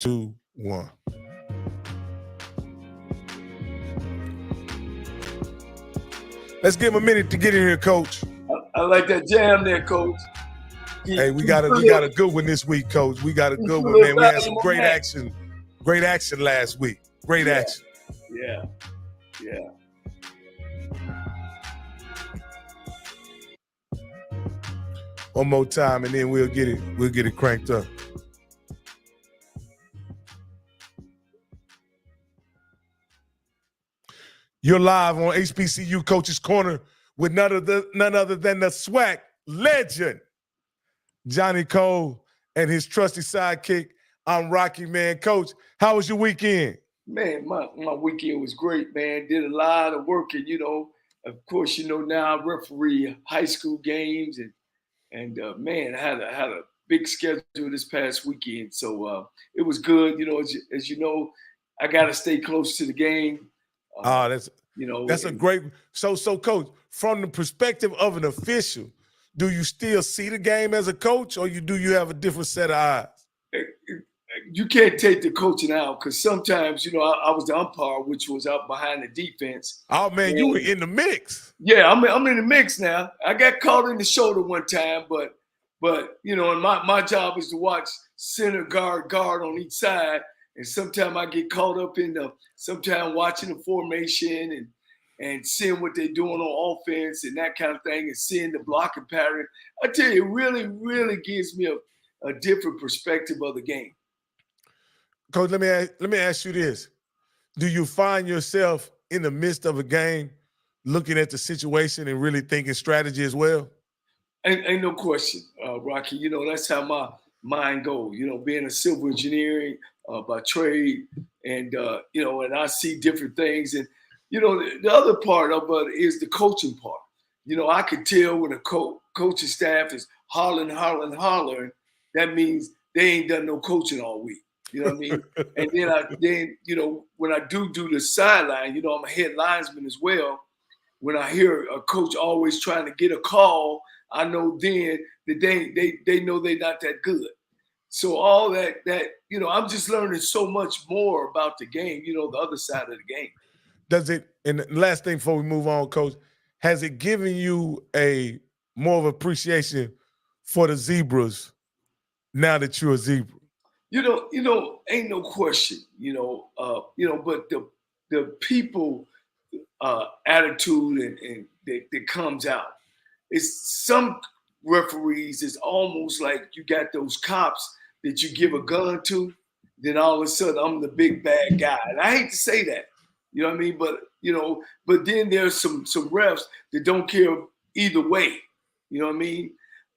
2, 1. Let's give him a minute to get in here, Coach. I like that jam there, Coach. Hey, we got a good one this week, Coach. We got a good one, man. We had some great action last week. Great action. Yeah. One more time, and then we'll get it cranked up. You're live on HBCU Coaches Corner with none other than the SWAC legend, Johnnie Cole, and his trusty sidekick. I'm Rocky, man. Coach, how was your weekend? Man, my weekend was great, man. Did a lot of work, and of course, now I referee high school games, and man, I had a big schedule this past weekend, so it was good. As you know, I got to stay close to the game. That's a great. So, Coach, from the perspective of an official, do you still see the game as a coach, or do you have a different set of eyes? You can't take the coaching out because sometimes, I was the umpire, which was out behind the defense. Oh man, you were in the mix. Yeah, I'm in the mix now. I got caught in the shoulder one time, but and my job is to watch center guard on each side. And sometimes I get caught up in sometimes watching the formation and seeing what they're doing on offense and that kind of thing, and seeing the blocking pattern. I tell you, it really, really gives me a different perspective of the game. Coach, let me ask you this. Do you find yourself in the midst of a game looking at the situation and really thinking strategy as well? Ain't no question, Rocky. That's how my mind goes. Being a civil engineer by trade, and and I see different things. And the other part of it is the coaching part. I could tell when a coaching staff is hollering. That means they ain't done no coaching all week. You know what I mean? And then when I do the sideline, I'm a head linesman as well. When I hear a coach always trying to get a call, I know then that they know they're not that good. So all that I'm just learning so much more about the game, the other side of the game. Does it, and the last thing before we move on, Coach, has it given you a more of appreciation for the zebras now that you're a zebra? Ain't no question, but the people attitude and that comes out. It's some referees, it's almost like you got those cops that you give a gun to, then all of a sudden I'm the big bad guy. And I hate to say that, you know what I mean? But then there's some refs that don't care either way, you know what I mean?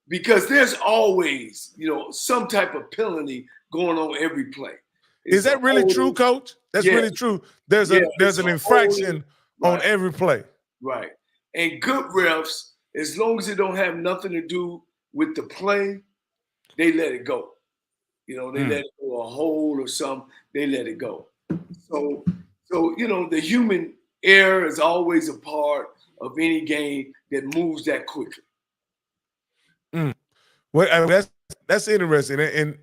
Because there's always, some type of penalty going on every play. Is that really true, Coach? That's really true. There's an infraction on every play. Right. And good refs, as long as it don't have nothing to do with the play, they let it go. They let it go a hold or something, they let it go. So the human error is always a part of any game that moves that quickly. Well, I mean, that's interesting, and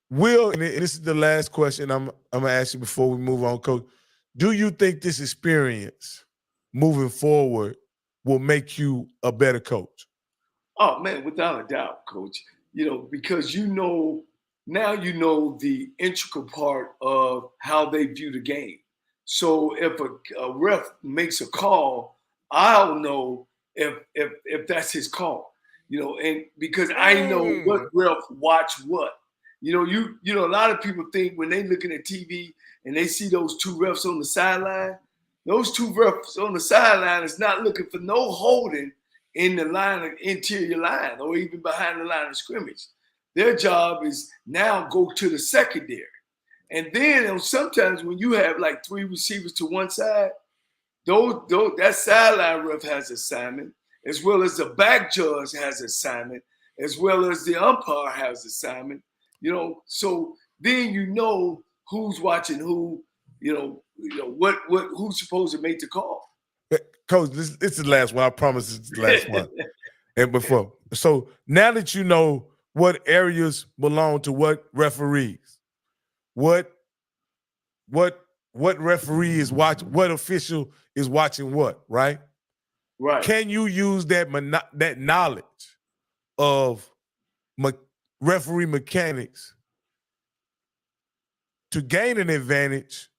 Will, and this is the last question I'm gonna ask you before we move on, Coach. Do you think this experience moving forward will make you a better coach? Oh man, without a doubt, Coach. Because now the integral part of how they view the game. So if a ref makes a call, I'll know if that's his call. And because I know what ref watch what. A lot of people think when they looking at TV and they see those two refs on the sideline, those two refs on the sideline is not looking for no holding in the line of interior line or even behind the line of scrimmage. Their job is now go to the secondary. And then sometimes when you have like three receivers to one side, that sideline ref has assignment, as well as the back judge has assignment, as well as the umpire has assignment. So then who's watching who, who's supposed to make the call. Coach, this is the last one. I promise it's the last one. And before, so now that you know what areas belong to what referees, what what referee is watching, what official is watching what, right? Right. Can you use that knowledge of me- referee mechanics to gain an advantage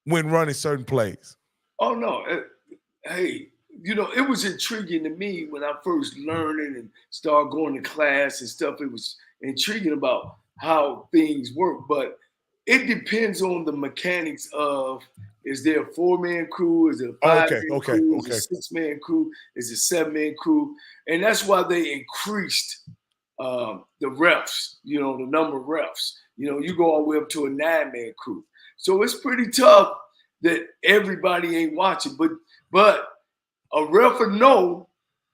when running certain plays? Oh no. Hey, it was intriguing to me when I first learning and started going to class and stuff. It was intriguing about how things work, but it depends on the mechanics of, is there a 4-man crew? Is it a Okay, 5-man okay, crew? Is it okay. a 6-man crew? Is it a 7-man crew? And that's why they increased the refs, the number of refs. You go all the way up to a 9-man crew. So it's pretty tough that everybody ain't watching. But a ref will know,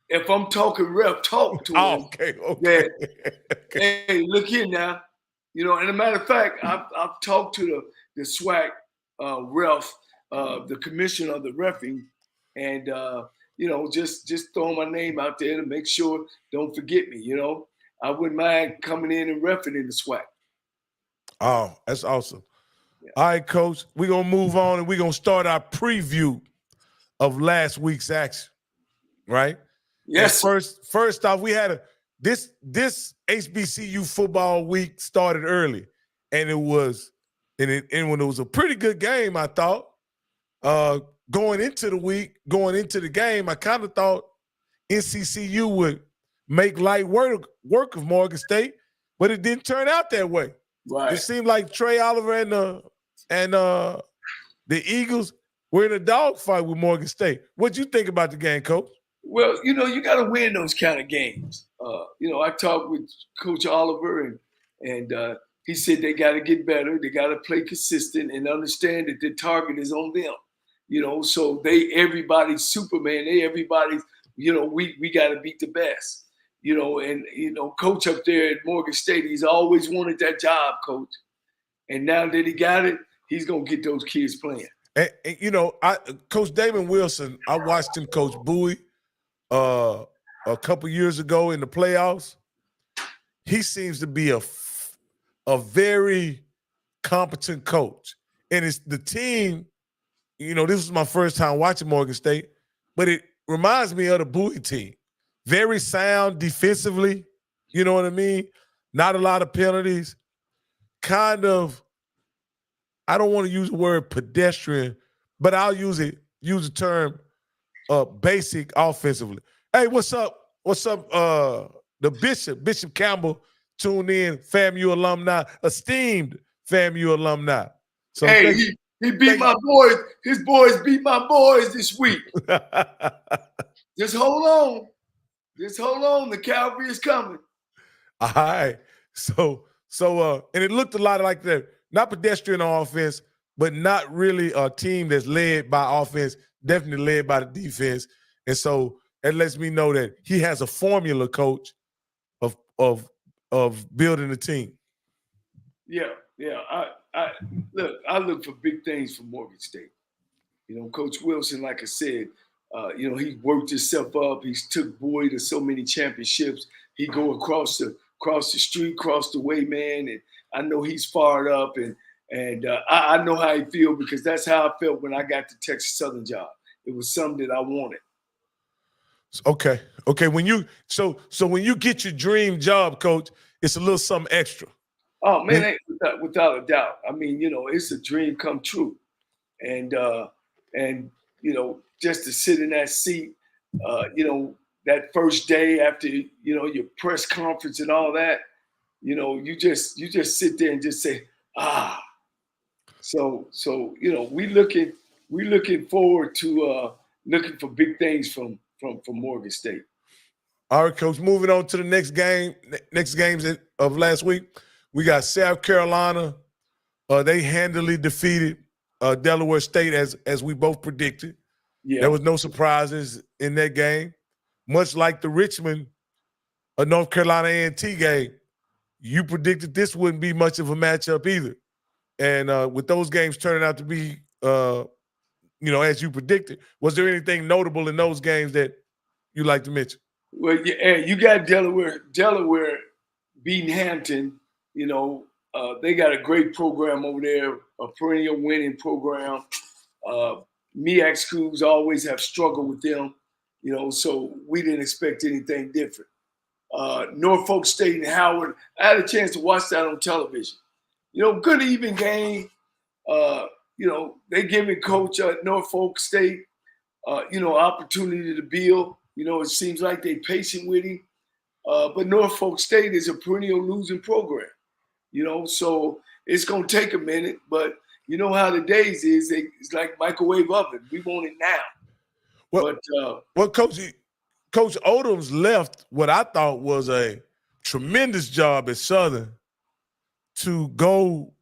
if I'm talking ref talk to him, Okay, that, okay. hey, look here now. And a matter of fact, I've talked to the SWAC ref, the commissioner of the reffing, and just throwing my name out there to make sure don't forget me. I wouldn't mind coming in and reffing in the SWAC. Oh, that's awesome. Yeah. All right, Coach, we're going to move on and we're going to start our preview of last week's action, right? Yes. And first off, we had this HBCU football week started early, and when it was a pretty good game, I thought. Going into the game, I kind of thought NCCU would make light work of Morgan State, but it didn't turn out that way. Right. It seemed like Trey Oliver and the Eagles were in a dogfight with Morgan State. What'd you think about the game, Coach? Well, you got to win those kind of games. I talked with Coach Oliver, and he said they got to get better. They got to play consistent and understand that the target is on them. So everybody's Superman. Everybody's, we got to beat the best. Coach up there at Morgan State, he's always wanted that job, Coach. And now that he got it, he's gonna get those kids playing. And Coach Damon Wilson, I watched him coach Bowie a couple years ago in the playoffs. He seems to be a very competent coach. And it's the team, this was my first time watching Morgan State, but it reminds me of the Bowie team. Very sound defensively, you know what I mean? Not a lot of penalties. Kind of, I don't want to use the word pedestrian, but I'll use the term basic offensively. Hey, what's up? What's up? The Bishop Campbell tuned in, FAMU alumni, esteemed FAMU alumni. So hey, he beat my boys. His boys beat my boys this week. Just hold on. Just hold on. The Calvary is coming. All right. So and it looked a lot like that. Not pedestrian on offense, but not really a team that's led by offense, definitely led by the defense. And so that lets me know that he has a formula, coach, of building a team. Yeah. I look for big things from Morgan State. Coach Wilson, like I said, he worked himself up. He's took Boyd to so many championships. He go across the street, across the way, man. And I know he's fired up, and I know how he feel, because that's how I felt when I got the Texas Southern job. It was something that I wanted. Okay. When you when you get your dream job, coach, it's a little something extra. Oh man, without a doubt. I mean, it's a dream come true, and just to sit in that seat, that first day after your press conference and all that, you just sit there and just say, ah. So we looking forward to looking for big things from Morgan State. All right, coach. Moving on to the next games of last week, we got South Carolina. They handily defeated Delaware State as we both predicted. Yeah. There was no surprises in that game. Much like the Richmond North Carolina A&T game, you predicted this wouldn't be much of a matchup either. And with those games turning out to be, as you predicted, was there anything notable in those games that you like to mention? Well, yeah, you got Delaware beating Hampton. They got a great program over there, a perennial winning program. MEAC schools always have struggled with them, so we didn't expect anything different. Norfolk State and Howard, I had a chance to watch that on television. Good even game. They give me coach at Norfolk State, opportunity to build. It seems like they patient with him. But Norfolk State is a perennial losing program, so it's going to take a minute. But you know how the days is, it's like microwave oven. We want it now. Well, Coach Odom's left what I thought was a tremendous job at Southern to go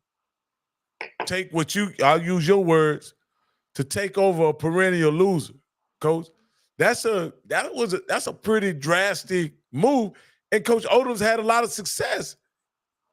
take I'll use your words, to take over a perennial loser, Coach. That's a pretty drastic move. And Coach Odom's had a lot of success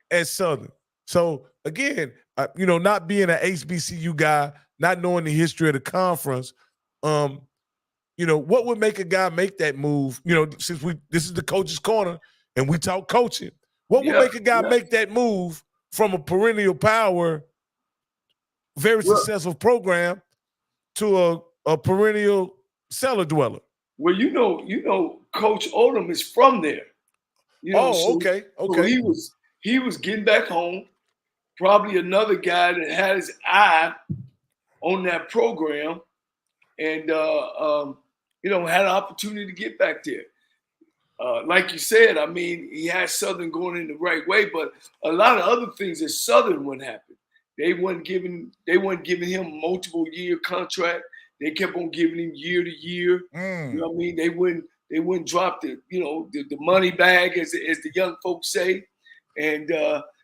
at Southern. So again, not being an HBCU guy, not knowing the history of the conference, what would make a guy make that move? Since this is the Coaches Corner and we talk coaching, what would make a guy make that move from a perennial power, very successful program to a perennial cellar dweller? Well, Coach Odom is from there. Okay. So he was getting back home. Probably another guy that had his eye on that program, and had an opportunity to get back there. Like you said, I mean, he had Southern going in the right way, but a lot of other things at Southern wouldn't happen. They weren't giving him multiple year contract. They kept on giving him year to year. You know what I mean? They wouldn't drop the money bag, as the young folks say. And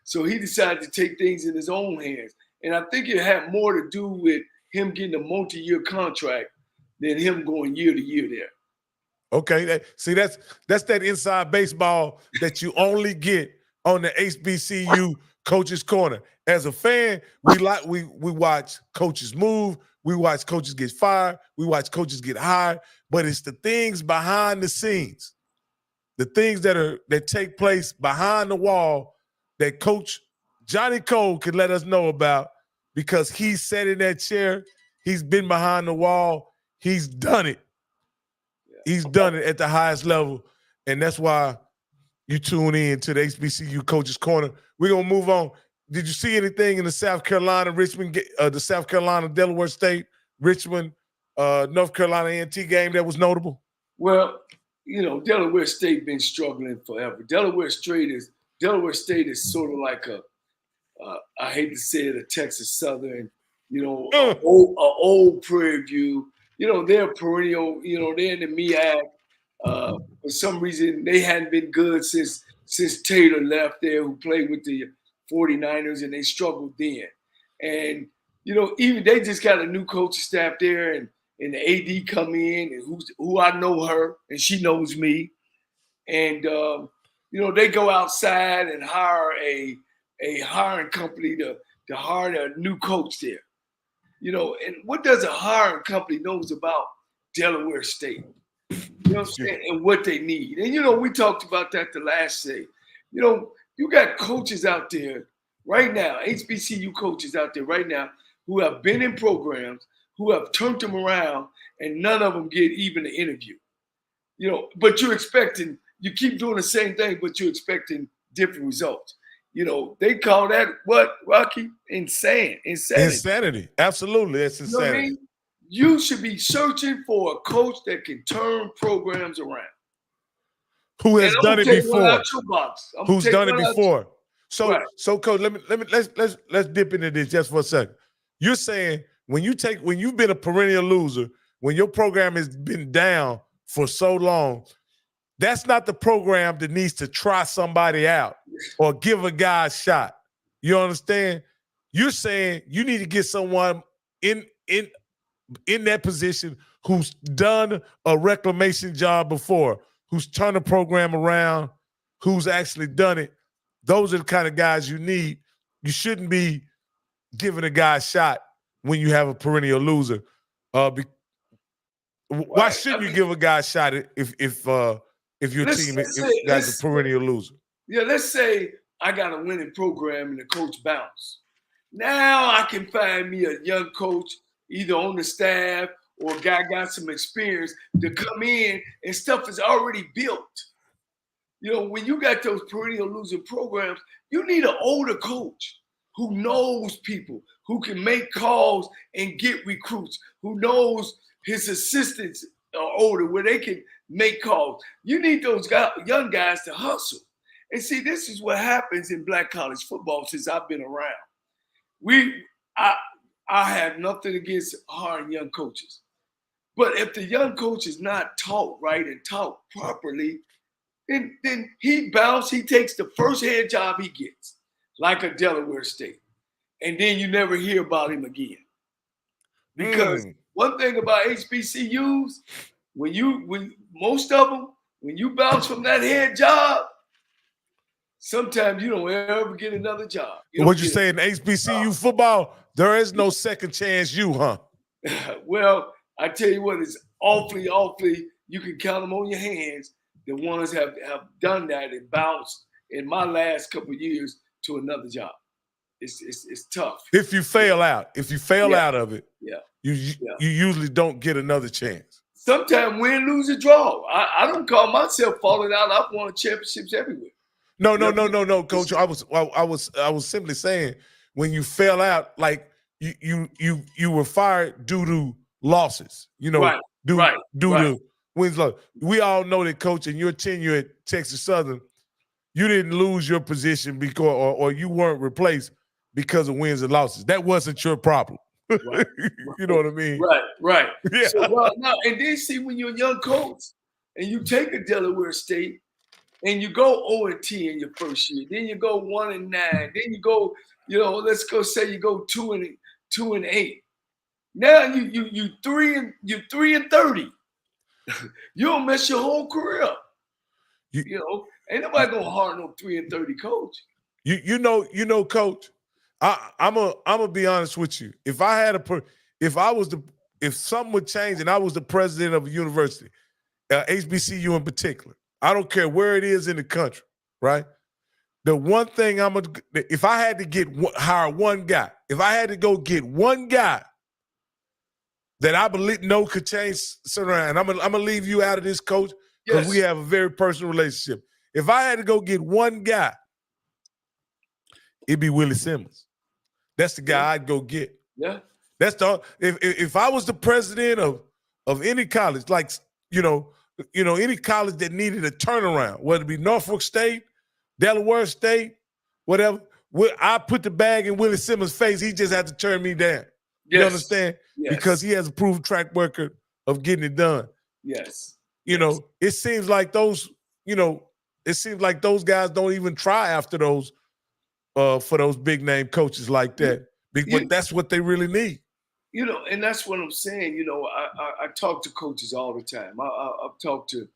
so he decided to take things in his own hands. And I think it had more to do with him getting a multi-year contract than him going year to year there. Okay, that's that inside baseball that you only get on the HBCU Coaches Corner. As a fan, we watch coaches move, we watch coaches get fired, we watch coaches get hired, but it's the things behind the scenes, the things that take place behind the wall that Coach Johnnie Cole could let us know about, because he's sat in that chair, he's been behind the wall, he's done it. He's done it at the highest level, and that's why you tune in to the HBCU Coaches Corner. We're going to move on. Did you see anything in the South Carolina, the South Carolina, Delaware State, Richmond, North Carolina A&T game that was notable? Well, Delaware State been struggling forever. Delaware State is sort of like I hate to say it, a Texas Southern, an old Prairie View. They're perennial, they're in the MEAC. For some reason, they hadn't been good since Taylor left there, who played with the 49ers, and they struggled then. And, even they just got a new coaching staff there, and the AD come in, and who I know her, and she knows me. And, they go outside and hire a hiring company to hire a new coach there. And what does a hiring company knows about Delaware State? You know what I'm saying? And what they need. And, we talked about that the last day. You got coaches out there right now, HBCU coaches out there right now, who have been in programs, who have turned them around, and none of them get even an interview. But you keep doing the same thing, but you're expecting different results. They call that what, Rocky? Insanity. Insanity. Absolutely. It's insanity. You know what I mean? You should be searching for a coach that can turn programs around. Who has done it before? Who's done it before? So Coach, let's dip into this just for a second. You're saying when you've been a perennial loser, when your program has been down for so long, that's not the program that needs to try somebody out or give a guy a shot. You understand? You're saying you need to get someone in that position who's done a reclamation job before, who's turned the program around, who's actually done it. Those are the kind of guys you need. You shouldn't be giving a guy a shot when you have a perennial loser. Why shouldn't you give a guy a shot if your team is a perennial loser? Yeah, let's say I got a winning program and the coach bounced. Now I can find me a young coach, either on the staff or a guy got some experience to come in and stuff is already built. You know, when you got those perennial losing programs, you need an older coach who knows people, who can make calls and get recruits, who knows his assistants are older where they can make calls. You need those young guys to hustle. And see, this is what happens in black college football since I've been around. We, I, I have nothing against hiring young coaches, but if the young coach is not taught right and taught properly, then he bounces. He takes the first head job he gets, like a Delaware State, and then you never hear about him again. Because one thing about HBCUs, when most of them, when you bounce from that head job, sometimes you don't ever get another job. What you say in HBCU football? There is no second chance you, huh? Well, I tell you what, it's awfully, you can count them on your hands. The ones have done that and bounced in my last couple of years to another job. It's tough. If you fail out, out of it, you usually don't get another chance. Sometimes win, lose, or draw. I don't call myself falling out. I've won championships everywhere. No, Coach. I was simply saying when you fell out, like you were fired due to losses. You know, due to wins. We all know that, Coach, in your tenure at Texas Southern, you didn't lose your position because or you weren't replaced because of wins and losses. That wasn't your problem. Right. You know what I mean? Right. Yeah. So, and then see when you're a young coach and you take a Delaware State and you go 0-10 in your first year, then you go 1-9, then you go, let's go say you go 2-8. Now you 3-30. You don't mess your whole career up. Ain't nobody gonna hire no 3-30 coach. You know, Coach. I'm gonna be honest with you. If something would change and I was the president of a university, HBCU in particular, I don't care where it is in the country, right? The one thing if I had to hire one guy, if I had to go get one guy that I believe could change certain around, and I'm gonna leave you out of this, Coach, because we have a very personal relationship. If I had to go get one guy, it'd be Willie Simmons. That's the guy I'd go get. Yeah. That's if I was the president of any college, like any college that needed a turnaround, whether it be Norfolk State, Delaware State, whatever, I put the bag in Willie Simmons' face. He just had to turn me down. Yes. You understand? Yes. Because he has a proven track record of getting it done. Yes. It seems like those guys don't even try after those for those big name coaches like that. But that's what they really need. And that's what I'm saying. I talk to coaches all the time. I've talked to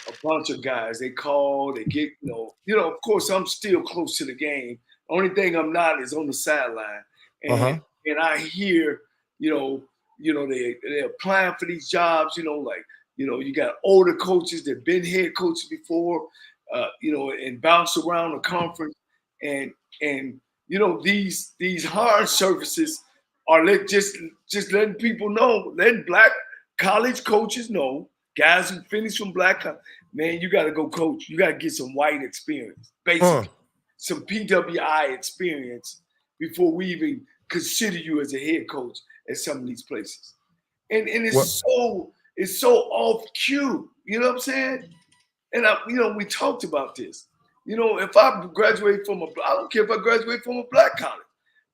a bunch of guys. They call, they get, of course, I'm still close to the game. Only thing I'm not is on the sideline. And I hear, they're applying for these jobs, you got older coaches that been head coaches before, and bounce around the conference. And these hard services are just letting people know, letting black college coaches know, guys who finish from black college, man, you got to go coach. You got to get some white experience, basically, some PWI experience before we even consider you as a head coach at some of these places. And it's so off cue. You know what I'm saying? And we talked about this. If I graduate from I don't care if I graduate from a black college.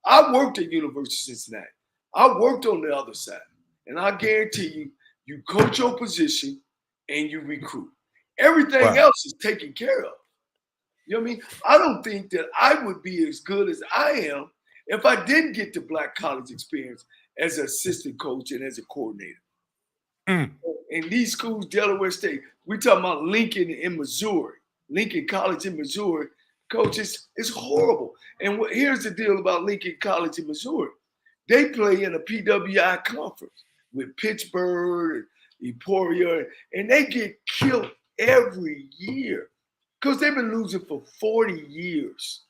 I worked at University of Cincinnati. I worked on the other side. And I guarantee you, you coach your position and you recruit. Everything else is taken care of. You know what I mean? I don't think that I would be as good as I am if I didn't get the black college experience as an assistant coach and as a coordinator. In these schools, Delaware State, we talking about Lincoln in Missouri. Lincoln College in Missouri, coach, it's horrible. And here's the deal about Lincoln College in Missouri. They play in a PWI conference with Pittsburgh and Emporia, and they get killed every year. Because they've been losing for 40 years.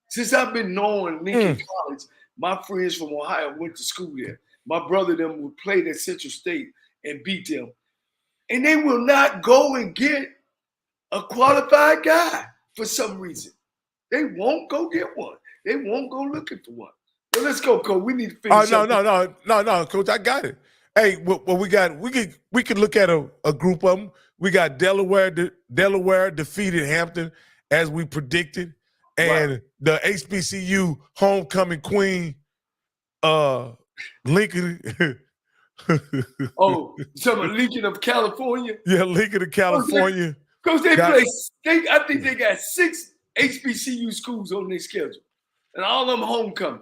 Since I've been knowing Lincoln College, my friends from Ohio went to school there. My brother them would play at Central State and beat them. And they will not go and get a qualified guy for some reason. They won't go get one. They won't go looking for one. Well, let's go, Coach. We need to finish. No, Coach. I got it. Hey, well, we could look at a group of them. We got Delaware defeated Hampton as we predicted, and the HBCU homecoming queen, Lincoln. Oh, some Lincoln of California. Yeah, Lincoln of California. Because I think they got 6 HBCU schools on their schedule, and all of them homecoming.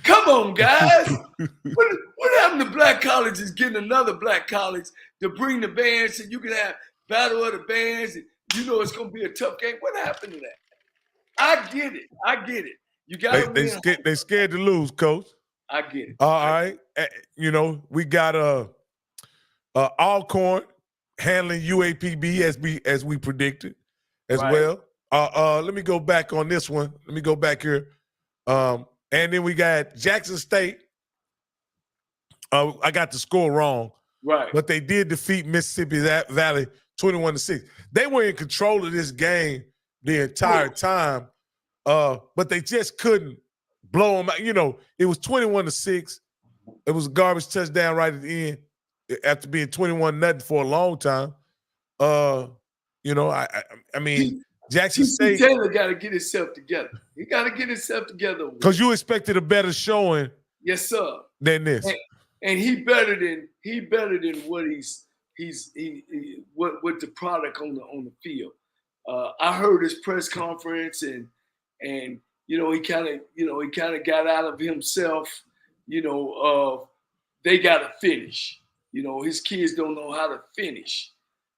Come on, guys. What happened to black colleges getting another black college to bring the bands and you can have battle of the bands and you know it's going to be a tough game? What happened to that? I get it. You got to They scared to lose, Coach. I get it. All right. You know, we got Alcorn handling UAPB as we predicted as well. Let me go back on this one. Let me go back here. And then we got Jackson State. I got the score wrong. Right. But they did defeat Mississippi Valley 21-6. They were in control of this game the entire time. But they just couldn't blow them out. You know, it was 21-6. It was a garbage touchdown right at the end after being 21-0 for a long time. You know, I mean, Jackson State. Taylor got to get himself together. He got to get himself together. Because you expected a better showing. Yes, sir. Than this. And he better than what what the product on the field. I heard his press conference and you know he kind of got out of himself. You know, they got to finish. You know, his kids don't know how to finish.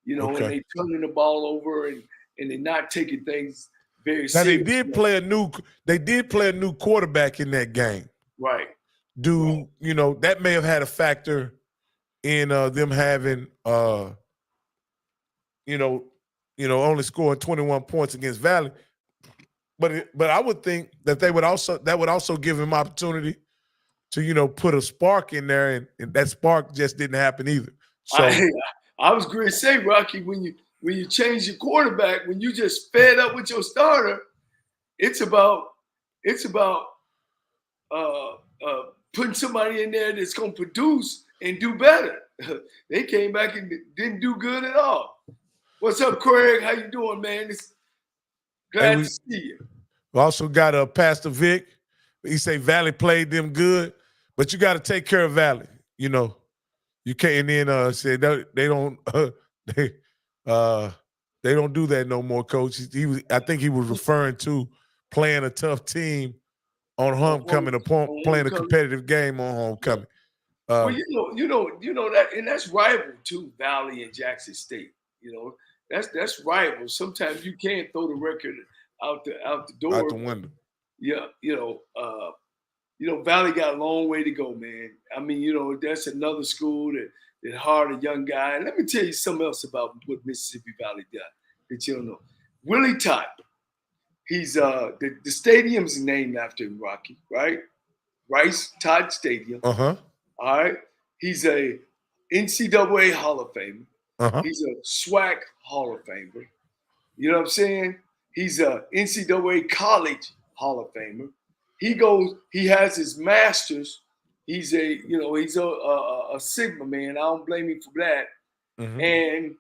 You know, and they turning the ball over and they're not taking things very now seriously. They did play a new quarterback in that game. Right. You know, that may have had a factor in them having only scoring 21 points against Valley. But I would think that that would also give him opportunity to, you know, put a spark in there, and that spark just didn't happen either. So I was going to say, Rocky, when you change your quarterback, when you just fed up with your starter, it's about putting somebody in there that's going to produce and do better. They came back and didn't do good at all. What's up, Craig? How you doing, man? It's glad to see you. We also got Pastor Vic. He say Valley played them good, but you got to take care of Valley. You know, you can't. And then say they don't do that no more, Coach. I think he was referring to playing a tough team on homecoming, playing a competitive game on homecoming. Well, you know that, and that's rival too, Valley and Jackson State. You know, that's rival. Sometimes you can't throw the record out the door, out the window. Yeah, you know, Valley got a long way to go, man. I mean, you know, that's another school that hired a young guy. And let me tell you something else about what Mississippi Valley done that you don't know. Willie Todd. He's the stadium's named after him, Rocky, right? Rice Todd Stadium. Uh-huh. All right. He's a NCAA Hall of Famer. Uh-huh. He's a SWAC Hall of Famer. You know what I'm saying? He's a NCAA College Hall of Famer. He has his master's. He's a Sigma man. I don't blame him for that. Mm-hmm.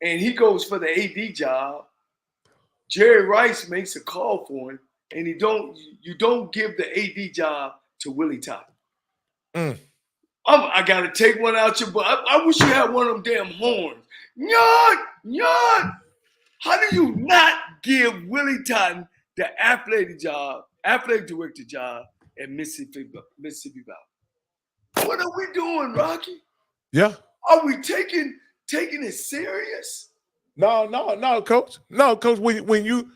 And he goes for the AD job. Jerry Rice makes a call for him, and you don't give the AD job to Willie Todd. I gotta take one out your butt. I wish you had one of them damn horns. Nyan! How do you not give Willie Todd the athletic director job at Mississippi Valley? What are we doing, Rocky? Yeah. Are we taking it serious? No, Coach. No, Coach. When you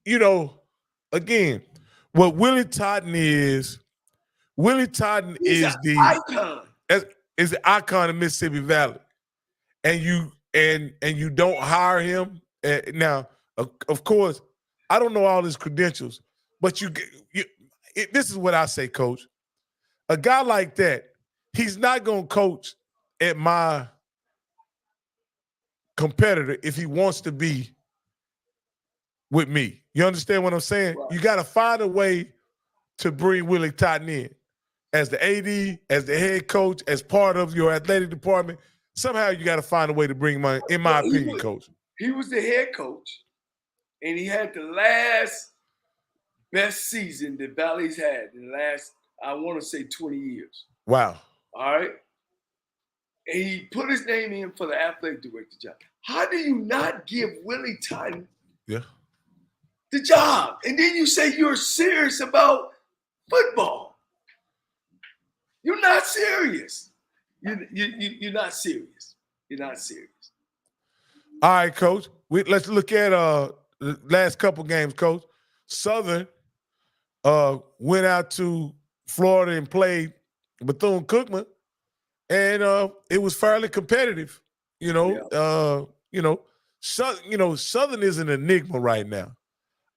know, again, what Willie Totten is the icon. Is the icon of Mississippi Valley, and and you don't hire him. Now, of course, I don't know all his credentials, but this is what I say, Coach. A guy like that, he's not going to coach at my competitor if he wants to be with me. You understand what I'm saying? Right. You got to find a way to bring Willie Totten in as the AD, as the head coach, as part of your athletic department. Somehow you got to find a way to bring him in my opinion, Coach. He was the head coach, and he had the last best season that Valley's had in the last, I want to say, 20 years. Wow. All right? And he put his name in for the athletic director job. How do you not give Willie Totten the job? And then you say you're serious about football. You're not serious. You're not serious. You're not serious. All right, Coach. Let's look at the last couple games, Coach. Southern went out to Florida and played Bethune-Cookman, and it was fairly competitive. Southern is an enigma right now.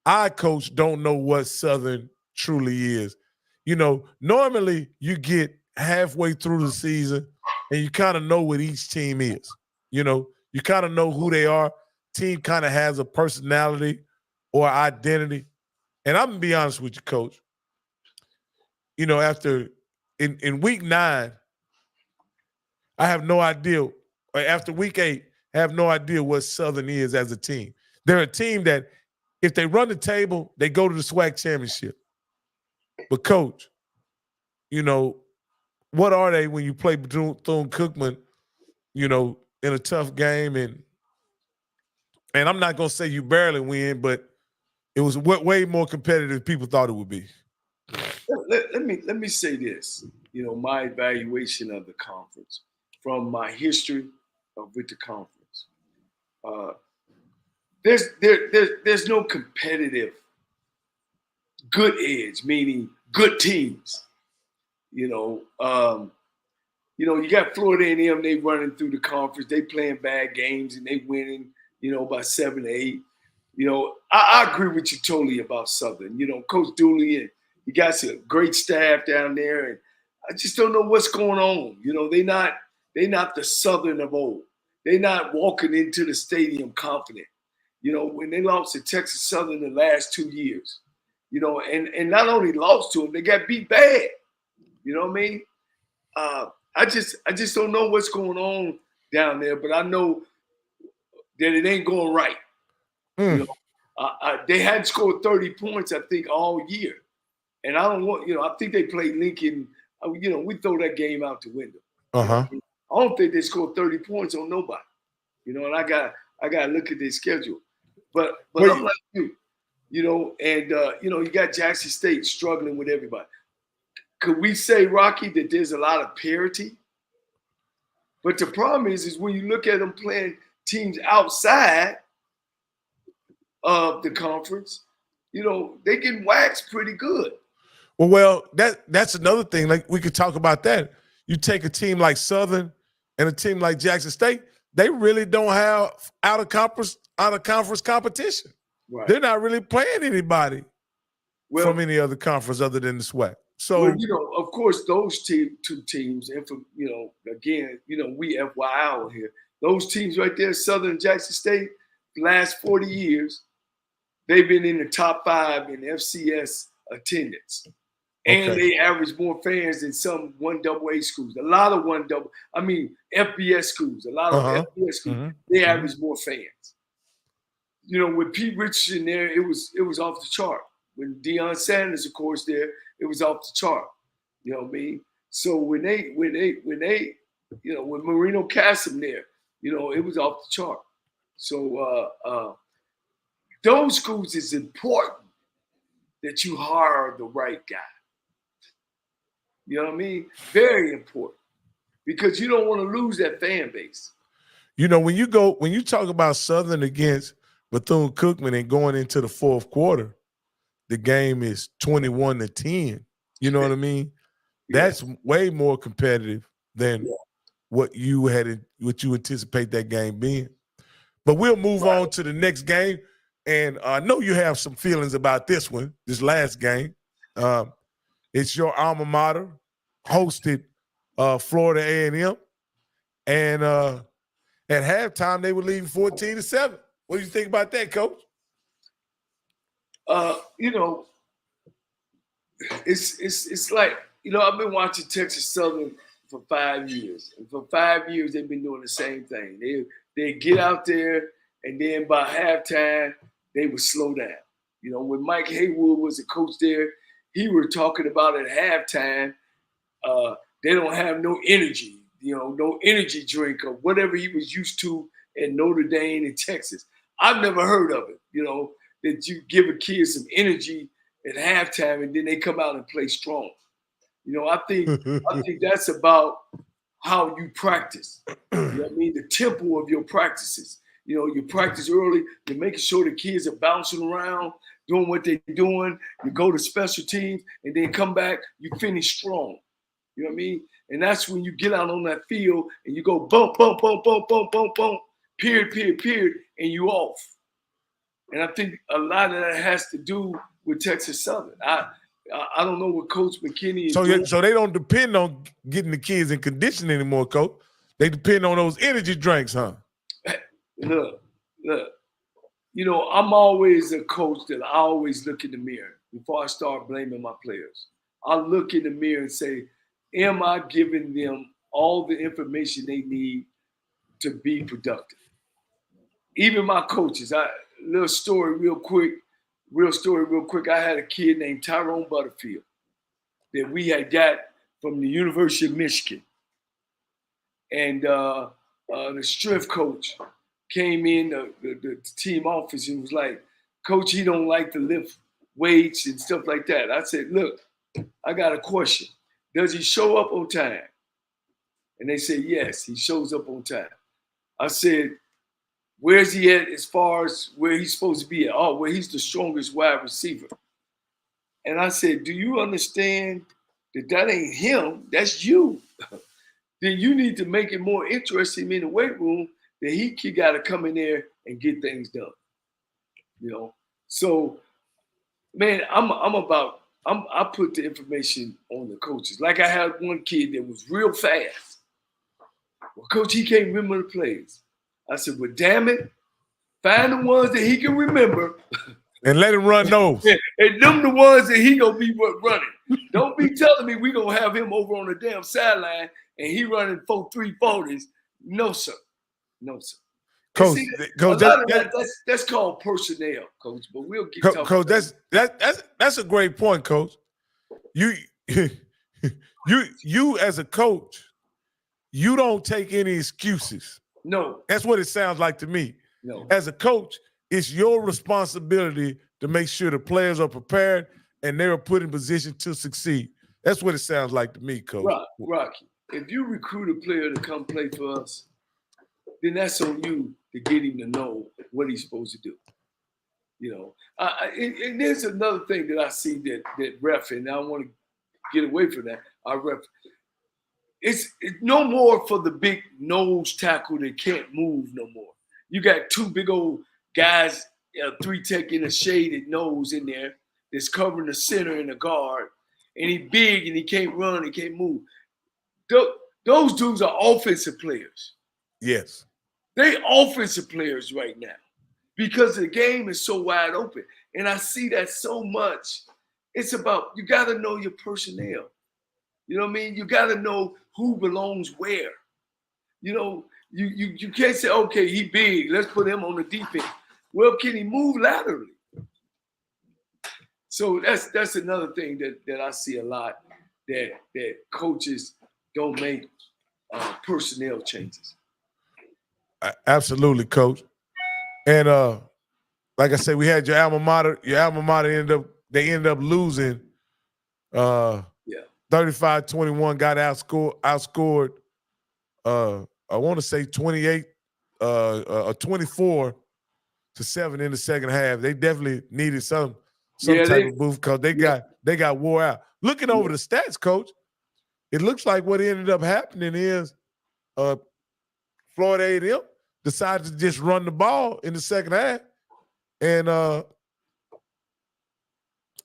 I, Coach, don't know what Southern truly is. Normally you get halfway through the season and you kind of know what each team is. You kind of know who they are. Team kind of has a personality or identity. And I'm going to be honest with you, Coach. After in week 9, I have no idea. After week 8, I have no idea what Southern is as a team. They're a team that if they run the table, they go to the SWAC championship. But, Coach, what are they when you play Bethune-Cookman, in a tough game? And I'm not going to say you barely win, but it was way more competitive than people thought it would be. Let me say this. My evaluation of the conference from my history with the conference. There's no competitive good edge, meaning good teams. You got Florida A&M, they running through the conference, they playing bad games and they winning, by 7 to 8. I agree with you totally about Southern. Coach Dooley, and you got a great staff down there, and I just don't know what's going on. They're not the Southern of old. They're not walking into the stadium confident. When they lost to Texas Southern the last 2 years, and not only lost to them, they got beat bad. You know what I mean? I just don't know what's going on down there, but I know that it ain't going right. They hadn't scored 30 points, I think, all year. And I don't want, I think they played Lincoln. We throw that game out the window. Uh-huh. I don't think they scored 30 points on nobody. And I got to look at their schedule. But I'm like you, and you got Jackson State struggling with everybody. Could we say, Rocky, that there's a lot of parity? But the problem is when you look at them playing teams outside of the conference, they get waxed pretty good. Well, that's another thing. Like, we could talk about that. You take a team like Southern and a team like Jackson State, they really don't have out of conference competition. Right. They're not really playing anybody from any other conference other than the SWAC. So, of course, those two teams, and from, again, we FYI out here, those teams right there, Southern and Jackson State, the last 40 years, they've been in the top 5 in FCS attendance. And they average more fans than some 1AA schools. A lot of FBS schools, a lot of FBS schools, they average more fans. With Pete Richardson there, it was off the chart. When Deion Sanders, of course, there, it was off the chart. You know what I mean? So when Marino Cassim there, it was off the chart. So those schools, is important that you hire the right guy. You know what I mean? Very important, because you don't want to lose that fan base. When you talk about Southern against Bethune-Cookman and going into the fourth quarter, the game is 21-10. You know what I mean? That's way more competitive than what you anticipate that game being. But we'll move on to the next game. And I know you have some feelings about this one, this last game. It's your alma mater, hosted Florida A&M. And at halftime, they were leading 14-7. What do you think about that, Coach? You know, it's like, you know, I've been watching Texas Southern for 5 years. And for 5 years, they've been doing the same thing. They get out there, and then by halftime, they would slow down. You know, when Mike Haywood was the coach there, he were talking about at halftime, they don't have no energy, you know, no energy drink or whatever he was used to in Notre Dame in Texas. I've never heard of it, you know, that you give a kid some energy at halftime and then they come out and play strong. You know, I think that's about how you practice. You know what I mean? The tempo of your practices. You know, you practice early, you're making sure the kids are bouncing around, doing what they're doing. You go to special teams and then come back, you finish strong. You know what I mean? And that's when you get out on that field and you go bump, bump, bump, bump, bump, bump, bump, period, period, period, and you off. And I think a lot of that has to do with Texas Southern. I don't know what Coach McKinney is doing. So they don't depend on getting the kids in condition anymore, Coach. They depend on those energy drinks, huh? Look. You know, I'm always a coach that I always look in the mirror before I start blaming my players. I look in the mirror and say, am I giving them all the information they need to be productive? Even my coaches, real story real quick. I had a kid named Tyrone Butterfield that we had got from the University of Michigan. And the strength coach came in the team office and was like, Coach, he don't like to lift weights and stuff like that. I said, look, I got a question. Does he show up on time? And they said, yes, he shows up on time. I said, where's he at as far as where he's supposed to be at? Oh, well, he's the strongest wide receiver. And I said, do you understand that ain't him, that's you? Then you need to make it more interesting in the weight room that he got to come in there and get things done. You know? So, man, I put the information on the coaches. Like I had one kid that was real fast. Well, Coach, he can't remember the plays. I said, well, damn it, find the ones that he can remember. And let him run those. And them the ones that he gonna be running. Don't be telling me we gonna have him over on the damn sideline and he running 4.340s. No, sir. No, sir. Coach, see, Coach that's called personnel, Coach. But we'll get talking. Coach, that's a great point, Coach. You as a coach, you don't take any excuses. No. That's what it sounds like to me. No. As a coach, it's your responsibility to make sure the players are prepared and they are put in position to succeed. That's what it sounds like to me, Coach. Rocky, if you recruit a player to come play for us, then that's on you to get him to know what he's supposed to do. You know, and there's another thing that I see that ref, and I want to get away from that. Our ref, it's no more for the big nose tackle that can't move no more. You got two big old guys, 3-tech in a shaded nose in there that's covering the center and the guard, and he big and he can't run, he can't move. Those dudes are offensive players. Yes. They offensive players right now because the game is so wide open. And I see that so much. It's about, you got to know your personnel. You know what I mean? You got to know who belongs where. You know, you can't say, okay, he big, let's put him on the defense. Well, can he move laterally? So that's another thing that I see a lot, that coaches don't make personnel changes. Absolutely, Coach. And like I said, we had your alma mater. Your alma mater ended up losing 35-21, got outscored I want to say 28 24-7 in the second half. They definitely needed some type of boost because they got wore out. Looking over the stats, Coach, it looks like what ended up happening is Florida A&M decided to just run the ball in the second half, and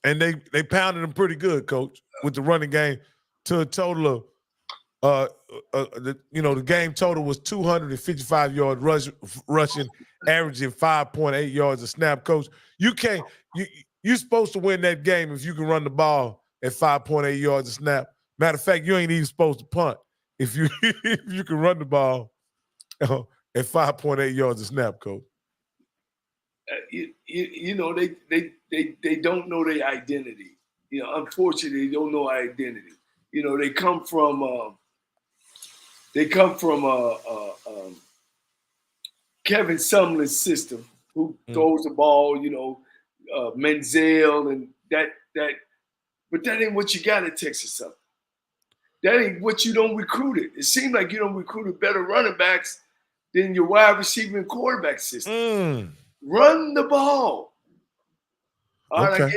they pounded them pretty good, Coach, with the running game to a total of the game total was 255 yards rushing, averaging 5.8 yards a snap. Coach, you're supposed to win that game if you can run the ball at 5.8 yards a snap. Matter of fact, you ain't even supposed to punt if you if you can run the ball at 5.8 yards a snap, Coach. They don't know their identity. Unfortunately, they don't know our identity. They come from Kevin Sumlin's system, who throws the ball. Menzel and that. But that ain't what you got at Texas Southern. That ain't what you don't recruit it. It seems like you don't recruit better running backs than your wide receiver and quarterback system. Run the ball. All right,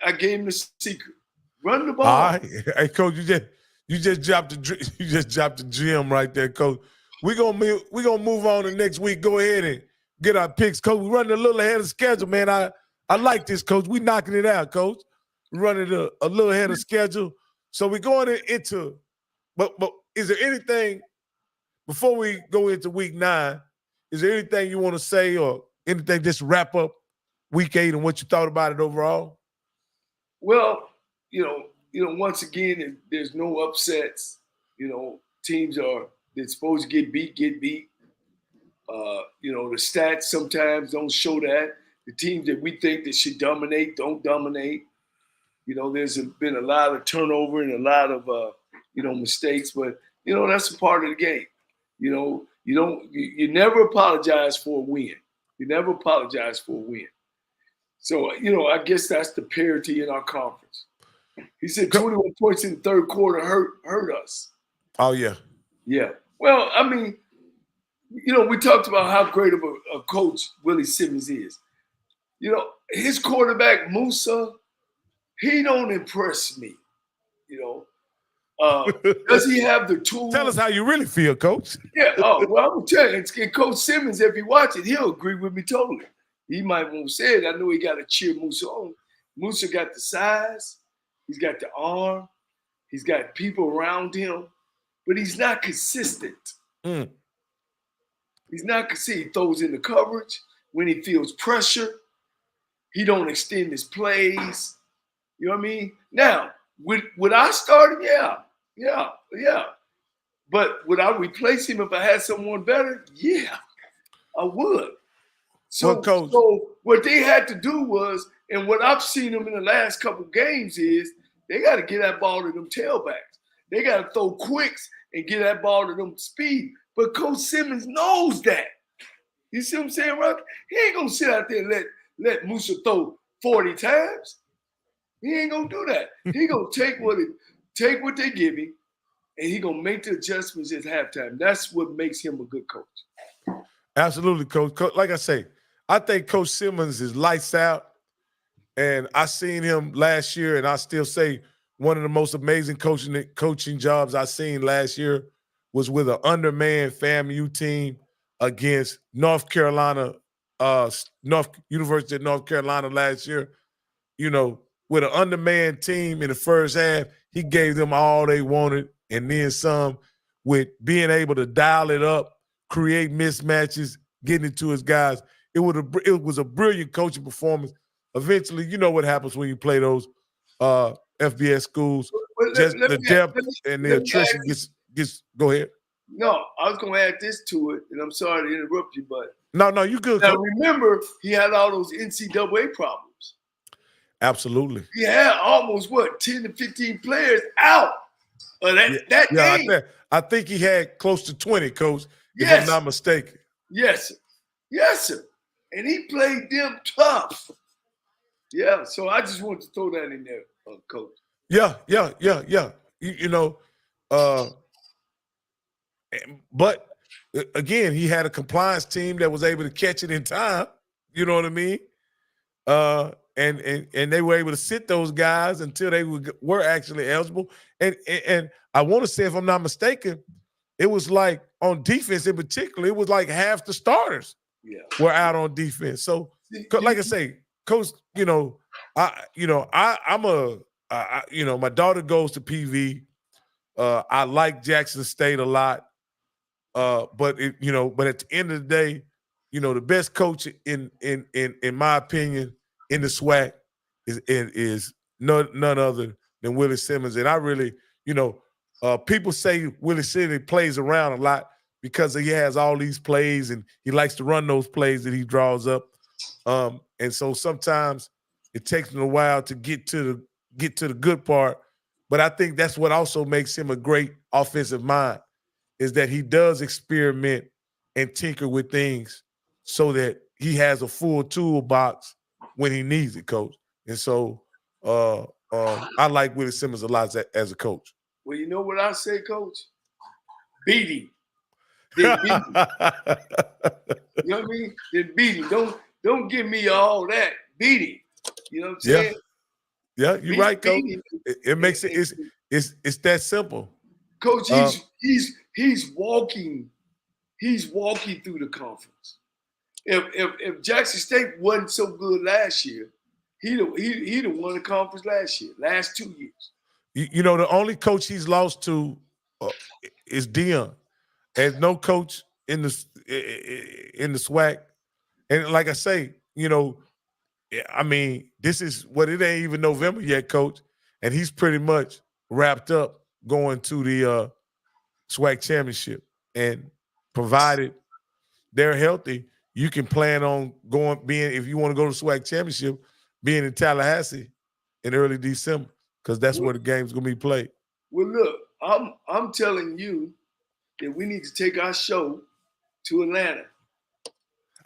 I gave him the secret. Run the ball. All right. Hey, Coach, you just dropped the gem right there, Coach. We're gonna move on to next week. Go ahead and get our picks, Coach. We're running a little ahead of schedule, man. I like this, Coach. We knocking it out, Coach. We're running a little ahead of schedule. So we're going into, but is there anything before we go into week 9? Is there anything you want to say or anything just wrap up week 8 and what you thought about it overall? Well, once again, there's no upsets. Teams they're supposed to get beat. The stats sometimes don't show that. The teams that we think that should dominate don't dominate. There's been a lot of turnover and a lot of mistakes, but that's a part of the game. You never apologize for a win. You never apologize for a win. So, I guess that's the parity in our conference. He said 21 points in the third quarter hurt us. Oh, yeah. Yeah. Well, I mean, we talked about how great of a coach Willie Simmons is. His quarterback, Musa, he don't impress me. Does he have the tools? Tell us how you really feel, Coach. Yeah. Oh, well, I'm going to tell you, and Coach Simmons, if he watch it, he'll agree with me totally. He might won't say it. I know he got to cheer Musa on. Musa got the size. He's got the arm. He's got people around him. But he's not consistent. He's not consistent. He throws in the coverage. When he feels pressure, he don't extend his plays. You know what I mean? Now, would I start him? Yeah. But would I replace him if I had someone better? Yeah, I would. So what they had to do was, and what I've seen them in the last couple games is, they got to get that ball to them tailbacks. They got to throw quicks and get that ball to them speed. But Coach Simmons knows that. You see what I'm saying, Rock? He ain't going to sit out there and let Musa throw 40 times. He ain't going to do that. He going to take what they give him, and he going to make the adjustments at halftime. That's what makes him a good coach. Absolutely, Coach. Like I say, I think Coach Simmons is lights out, and I seen him last year, and I still say one of the most amazing coaching jobs I seen last year was with an undermanned FAMU team against University of North Carolina last year. With an undermanned team in the first half, he gave them all they wanted and then some, with being able to dial it up, create mismatches, getting it to his guys. It was a brilliant coaching performance. Eventually, you know what happens when you play those FBS schools. The depth and the attrition gets. Go ahead. No, I was going to add this to it, and I'm sorry to interrupt you, but no, you good. Now remember, he had all those NCAA problems. Absolutely. He had almost 10 to 15 players out of that game. I think he had close to 20, Coach. If I'm not mistaken. Yes, sir. And he played them tough. Yeah, so I just wanted to throw that in there, Coach. Yeah. But again, he had a compliance team that was able to catch it in time. You know what I mean? And they were able to sit those guys until they were actually eligible. And I want to say, if I'm not mistaken, it was like on defense in particular, it was like half the starters were out on defense. So, like I say, Coach, my daughter goes to PV. I like Jackson State a lot. But at the end of the day, the best coach in my opinion in the SWAC is none other than Willie Simmons. And I really, people say Willie Simmons plays around a lot because he has all these plays and he likes to run those plays that he draws up. And so sometimes it takes him a while to get to the good part. But I think that's what also makes him a great offensive mind, is that he does experiment and tinker with things so that he has a full toolbox when he needs it, Coach. And so I like Willie Simmons a lot as a coach. Well, you know what I say, Coach? Beat him. Then beat him. You know what I mean? Then beat him. Don't give me all that. Beat him. You know what I'm saying? Yeah, you're right, Coach. It makes it's that simple. Coach, he's walking through the conference. If Jackson State wasn't so good last year, he'd have won the conference last 2 years. The only coach he's lost to is Dion. There's no coach in the SWAC. And like I say, I mean, this is what it ain't even November yet, Coach, and he's pretty much wrapped up going to the SWAC championship. And provided they're healthy, you can plan on if you want to go to SWAC championship, being in Tallahassee in early December, because that's where the game's gonna be played. Well, look, I'm telling you that we need to take our show to Atlanta.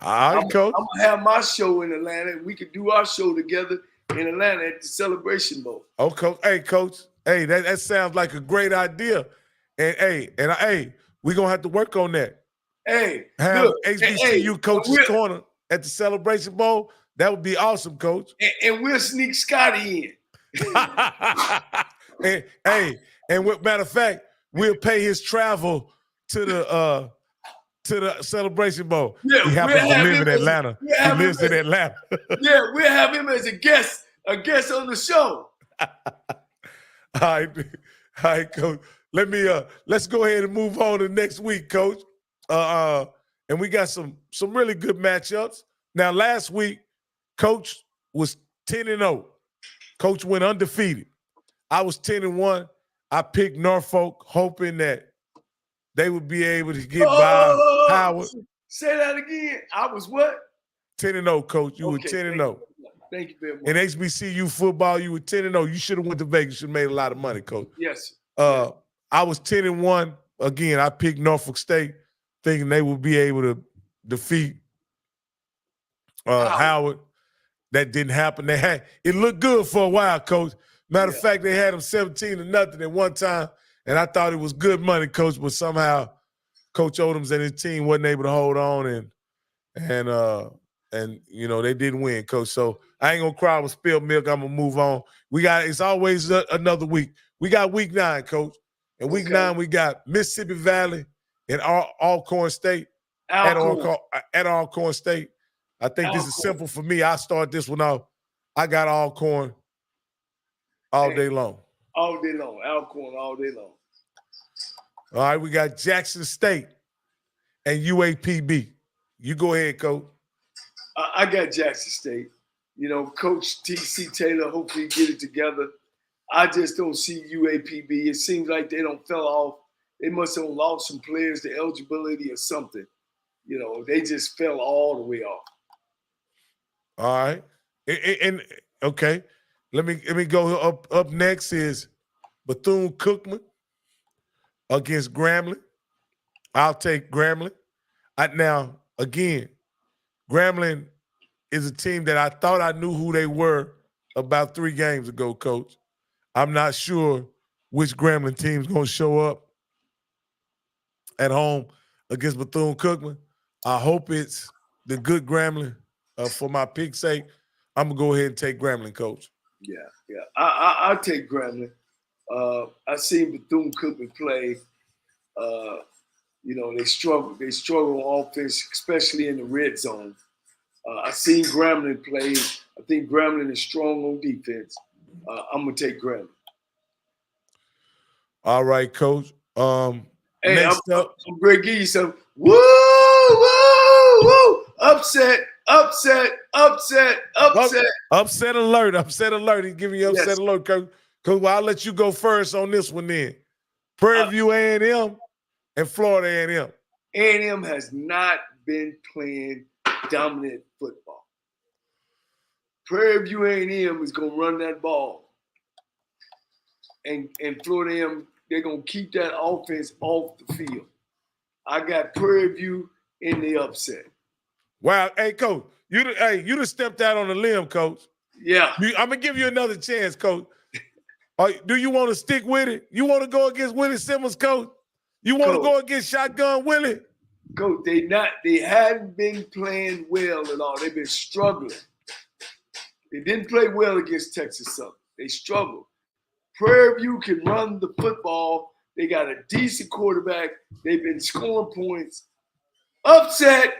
All right, Coach. I'm gonna have my show in Atlanta, and we could do our show together in Atlanta at the Celebration Bowl. Oh, Coach. Hey, Coach. Hey, that sounds like a great idea. And we're gonna have to work on that. Hey, have look, HBCU Coaches Corner at the Celebration Bowl. That would be awesome, Coach. And we'll sneak Scotty in. Matter of fact, we'll pay his travel to the Celebration Bowl. Yeah, he happens to live in Atlanta. He lives in Atlanta. Yeah, we'll have him as a guest on the show. All right, Coach. Let's go ahead and move on to next week, Coach. And we got some really good matchups. Now, last week, Coach was 10-0. Coach went undefeated. I was 10-1. I picked Norfolk, hoping that they would be able to get by Howard. Say that again. I was what? 10-0, Coach. You were 10-0. Thank you very much. In HBCU football, you were 10-0. You should have went to Vegas. You should have made a lot of money, Coach. Yes. I was 10-1. Again, I picked Norfolk State, thinking they would be able to defeat Howard. That didn't happen. It looked good for a while, Coach. Matter of fact, they had them 17-0 at one time, and I thought it was good money, Coach. But somehow, Coach Odoms and his team wasn't able to hold on, and they didn't win, Coach. So I ain't gonna cry with spilled milk. I'm gonna move on. It's always another week. We got week 9, Coach, and week 9 we got Mississippi Valley and Alcorn State at Alcorn State. I think this is simple for me. I start this one off. I got Alcorn all day long. All day long. Alcorn all day long. All right, we got Jackson State and UAPB. You go ahead, Coach. I got Jackson State. Coach T.C. Taylor, hopefully get it together. I just don't see UAPB. It seems like they don't fell off. They must have lost some players to eligibility or something. They just fell all the way off. All right. And okay. Let me go up next is Bethune Cookman against Grambling. I'll take Grambling. Now, again, Grambling is a team that I thought I knew who they were about 3 games ago, Coach. I'm not sure which Grambling team's going to show up at home against Bethune-Cookman. I hope it's the good Grambling. For my pick's sake, I'm going to go ahead and take Grambling, Coach. Yeah. I'll take Grambling. I seen Bethune-Cookman play They struggle. They struggle on offense, especially in the red zone. I've seen Grambling play. I think Grambling is strong on defense. I'm gonna take Grambling. All right, Coach. Hey, Next up, I'm Greg. Give you some. Woo, woo, woo! Upset, upset, upset, upset. Upset alert! Upset alert! He's giving you upset Yes. alert, Coach. Coach, well, I'll let you go first on this one then. Prairie View A&M and Florida A&M. A&M has not been playing dominant football. Prairie View A&M is gonna run that ball, and Florida A&M, they're gonna keep that offense off the field. I got Prairie View in the upset. Wow, hey, Coach, you just stepped out on a limb, Coach. Yeah. I'm gonna give you another chance, Coach. Do you want to stick with it? You want to go against Willie Simmons, Coach? You want to go against Shotgun Willie? Coach, they hadn't been playing well at all. They've been struggling. They didn't play well against Texas Southern. They struggled. Prairie View can run the football. They got a decent quarterback. They've been scoring points. Upset.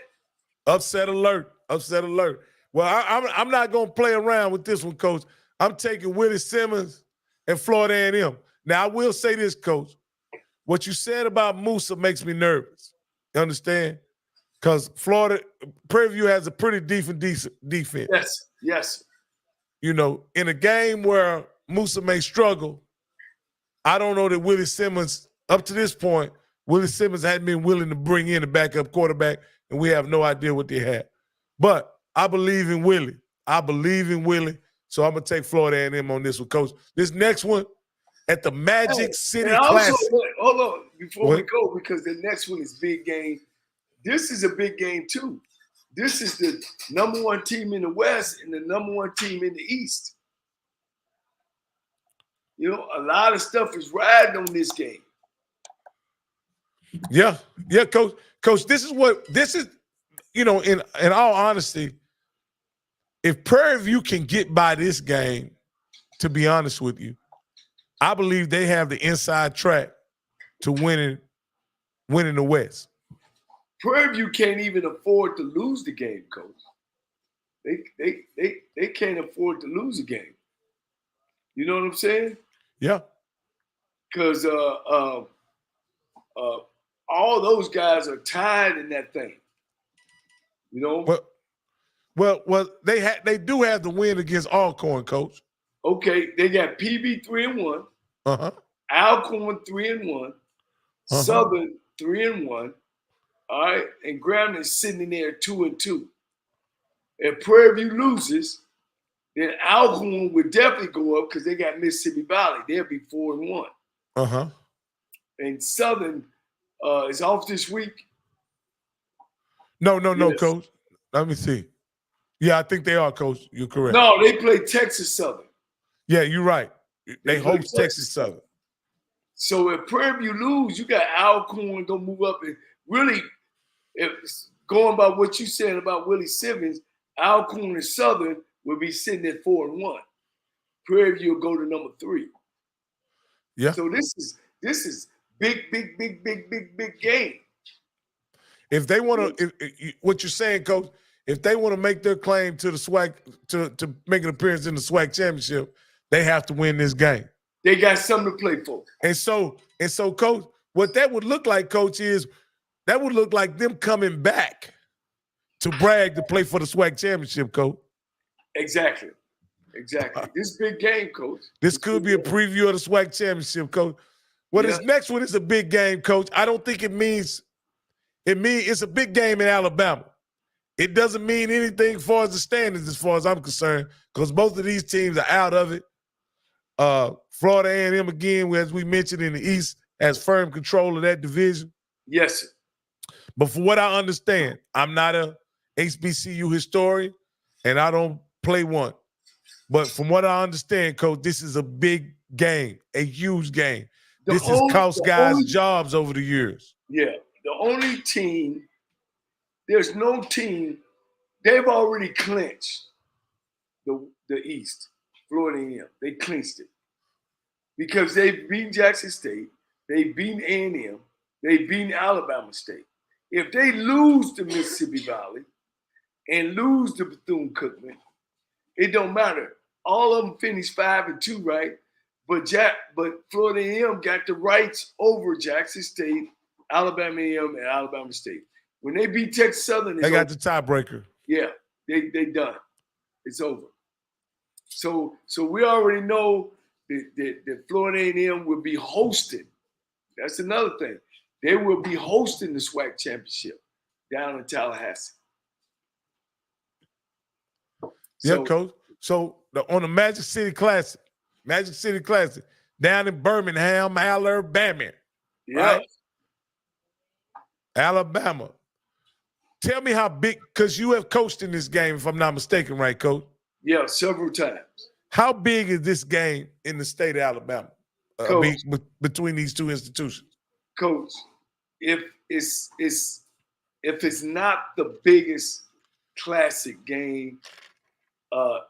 Upset alert. Upset alert. Well, I'm not going to play around with this one, Coach. I'm taking Willie Simmons and Florida A&M. Now, I will say this, Coach. What you said about Musa makes me nervous. You understand? Because Prairie View has a pretty decent defense. Yes, yes. In a game where Musa may struggle, I don't know that Willie Simmons, up to this point, Willie Simmons hadn't been willing to bring in a backup quarterback, and we have no idea what they have. But I believe in Willie. So I'm going to take Florida A&M on this one, Coach. This next one, at the Magic City Classic. Hold on, before we go, because the next one is big game. This is a big game, too. This is the number one team in the West and the number one team in the East. A lot of stuff is riding on this game. Yeah, Coach. Coach, this is, in all honesty, if Prairie View can get by this game, to be honest with you, I believe they have the inside track to winning the West. Prairie View can't even afford to lose the game, Coach. They can't afford to lose a game. You know what I'm saying? Yeah. Because all those guys are tied in that thing. Well, they do have the win against Alcorn, Coach. Okay, they got PB 3-1. Alcorn 3-1. Southern 3-1. All right, and Grambling is sitting in there 2-2. If Prairie View loses, then Alcorn would definitely go up because they got Mississippi Valley. They'll be 4-1. And Southern is off this week. No, Coach. Let me see. Yeah, I think they are, Coach. You're correct. No, they play Texas Southern. Yeah, you're right. They host Texas Southern. So if Prairie View lose, you got Alcorn gonna move up and really, if going by what you said about Willie Simmons, Alcorn and Southern will be sitting at 4-1. Prairie View will go to number 3. Yeah. So this is big game. If they want to, what you're saying, Coach, if they want to make their claim to the SWAC to make an appearance in the SWAC championship, they have to win this game. They got something to play for. And so, Coach, what that would look like, Coach, is that would look like them coming back to brag to play for the SWAC championship, Coach. Exactly. This big game, Coach. This could be a preview of the SWAC championship, Coach. Well, this next one is a big game, Coach. I don't think it means it's a big game in Alabama. It doesn't mean anything as far as the standings, as far as I'm concerned, because both of these teams are out of it. Florida A&M, again, as we mentioned in the East, has firm control of that division. Yes, sir. But from what I understand, I'm not a HBCU historian, and I don't play one. But from what I understand, Coach, this is a big game, a huge game. This has cost guys jobs over the years. Yeah. The only team, there's no team, they've already clinched the East, Florida A&M. They clinched it because they've beaten Jackson State, they've beaten A&M, They beat Alabama State. If they lose to Mississippi Valley and lose to Bethune-Cookman, it don't matter. All of them finished 5-2, right? But Florida A&M got the rights over Jackson State, Alabama A&M, and Alabama State. When they beat Texas Southern, they got the tiebreaker. Yeah, they done. It's over. So we already know that Florida A&M will be hosting. That's another thing. They will be hosting the SWAC championship down in Tallahassee. Yeah, Coach. So on the Magic City Classic down in Birmingham, Alabama. Yeah. Right? Alabama. Tell me how big, because you have coached in this game, if I'm not mistaken, right, Coach? Yeah, several times. How big is this game in the state of Alabama between these two institutions? Coach, if it's not the biggest classic game,